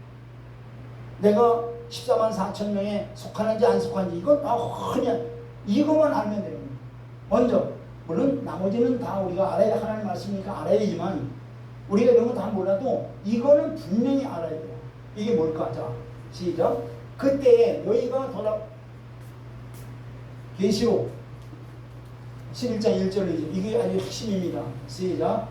내가 14만 4천 명에 속하는지 안 속하는지 이건 그냥 이것만 알면 돼요. 먼저 물론 나머지는 다 우리가 알아야 돼. 하나님 말씀이니까 알아야 되지만 우리가 이런 거 다 몰라도 이거는 분명히 알아야 돼요. 이게 뭘까? 자, 시작. 그때 너희가 계시록 11장 1절이죠. 이게 아주 핵심입니다. 시작.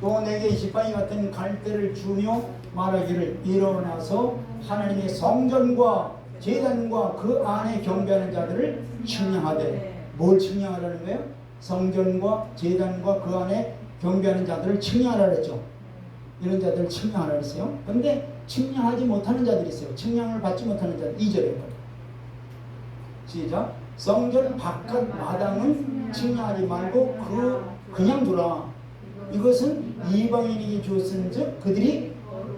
또 내게 지팡이 같은 갈대를 주며 말하기를 일어나서 하나님의 성전과 제단과 그 안에 경배하는 자들을 측량하되. 뭘 측량하라는 거예요? 성전과 제단과 그 안에 경배하는 자들을 측량하라 그랬죠. 이런 자들을 측량하라 그랬어요. 그런데 측량하지 못하는 자들이 있어요. 측량을 받지 못하는 자들. 2절에 시작. 성전 바깥 마당은 측량하지 말고 그냥 두라. 이것은 이방인에게 주었은즉 그들이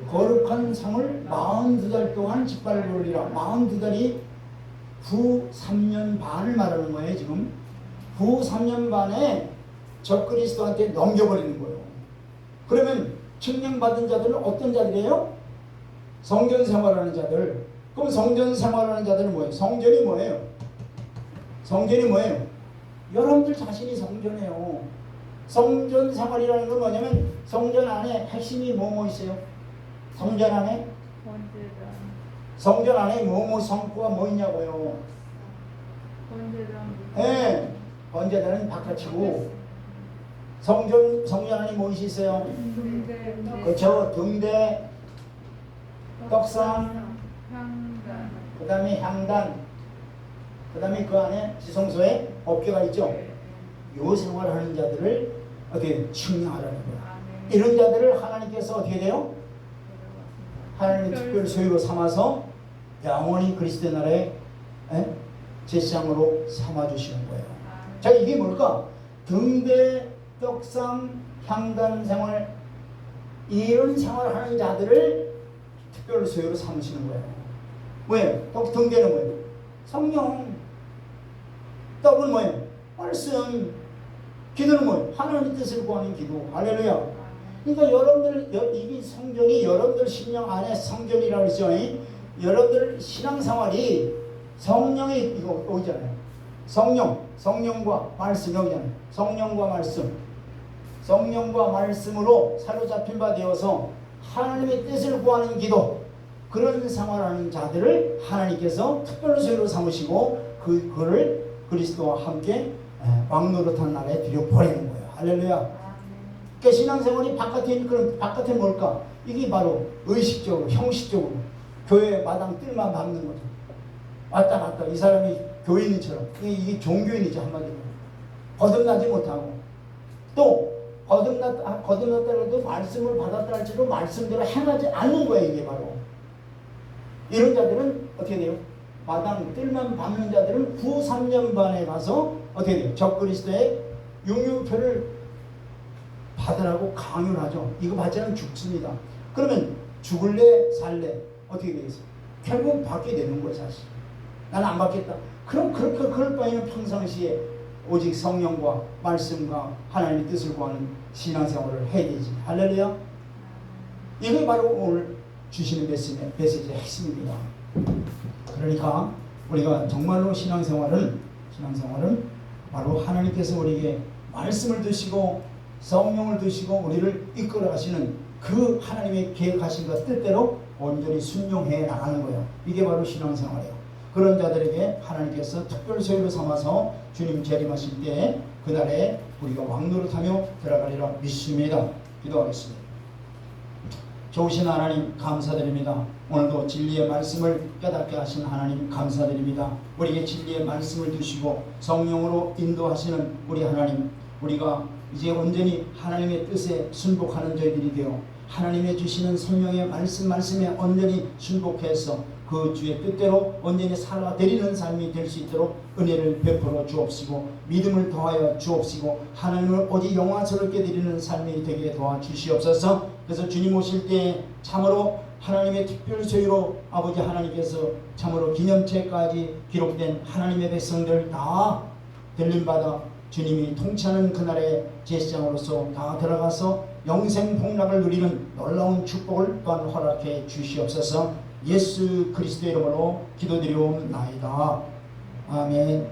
거룩한 성을 42달 동안 짓밟으리라. 42달이 후 3년 반을 말하는 거예요. 지금 후 3년 반에 적그리스도한테 넘겨버리는 거예요. 그러면 측량받은 자들은 어떤 자들이에요? 성전 생활하는 자들. 그럼 성전 생활하는 자들은 뭐예요? 성전이 뭐예요? 성전이 뭐예요? 여러분들 자신이 성전이에요. 성전 생활이라는 건 뭐냐면 성전 안에 핵심이 뭐 있어요? 성전 안에 성구가 뭐 있냐고요? 네, 번제단은 바깥이고 성전 안에 무엇이 있어요? 그렇죠. 등대, 떡상, 그 다음에 향단, 그 다음에 그 안에 지성소에 법궤가 있죠. 요 생활하는 자들을 어떻게 측량하라는 거야. 이런 자들을 하나님께서 어떻게 돼요? 하나님의 특별 소유로 삼아서 영원히 그리스도의 나라의 제사장으로 삼아주시는 거예요. 자, 이게 뭘까? 등대, 떡상, 향단 생활, 이런 생활을 하는 자들을 특별 소유로 삼으시는 거예요. 왜? 등대는 뭐예요? 성령. 떡은 뭐예요? 말씀. 기도는 뭐예요? 하나님의 뜻을 구하는 기도. 할렐루야. 그러니까 여러분들, 이게 성경이 여러분들 심령 안에 성전이라고 그러죠. 여러분들 신앙생활이 성령이 이거 오잖아요. 성령과 말씀 여기잖아요. 성령과 말씀으로 사로잡힌 바 되어서 하나님의 뜻을 구하는 기도, 그런 생활하는 자들을 하나님께서 특별 소유로 삼으시고 그를 그리스도와 함께 왕노릇한 나라에 들여보내는 거예요. 할렐루야. 그러니까 신앙생활이 바깥에 있는 그런 바깥에 뭘까? 이게 바로 의식적으로, 형식적으로 교회 마당 뜰만 밟는 거죠. 왔다 갔다 이 사람이 교인처럼 이게 종교인이죠. 한마디로 거듭나지 못하고 또 거듭났다라도 말씀을 받았다 할지라도 말씀대로 행하지 않는 거예요. 이게 바로 이런 자들은 어떻게 돼요? 마당 뜰만 밟는 자들은 후 3년 반에 가서 어떻게 돼요? 적그리스도의 용유표를 받으라고 강요를 하죠. 이거 받지 않으면 죽습니다. 그러면 죽을래 살래 어떻게 되겠어요? 결국 받게 되는 거예요. 사실 나는 안 받겠다. 그럼 그럴 바에는 평상시에 오직 성령과 말씀과 하나님의 뜻을 구하는 신앙생활을 해야 되지. 할렐루야. 이게 바로 오늘 주시는 메시지의 핵심입니다. 그러니까 우리가 정말로 신앙생활은 바로 하나님께서 우리에게 말씀을 주시고 성령을 주시고 우리를 이끌어 가시는 그 하나님의 계획하신 뜻대로 온전히 순종해 나가는 거예요. 이게 바로 신앙생활이에요. 그런 자들에게 하나님께서 특별 소유로 삼아서 주님 재림하실 때 그날에 우리가 왕노릇하며 들어가리라 믿습니다. 기도하겠습니다. 좋으신 하나님 감사드립니다. 오늘도 진리의 말씀을 깨닫게 하신 하나님 감사드립니다. 우리에게 진리의 말씀을 주시고 성령으로 인도하시는 우리 하나님, 우리가 이제 온전히 하나님의 뜻에 순복하는 저희들이 되어 하나님의 주시는 성령의 말씀에 온전히 순복해서 그 주의 뜻대로 온전히 살아드리는 삶이 될 수 있도록 은혜를 베풀어 주옵시고 믿음을 더하여 주옵시고 하나님을 오직 영광스럽게 드리는 삶이 되게 도와주시옵소서. 그래서 주님 오실 때 참으로 하나님의 특별 소유로 아버지 하나님께서 참으로 기념체까지 기록된 하나님의 백성들 다 들림받아 주님이 통치하는 그날의 제사장으로서 다 들어가서 영생 복락을 누리는 놀라운 축복을 또한 허락해 주시옵소서. 예수 그리스도의 이름으로 기도드리옵나이다. 아멘.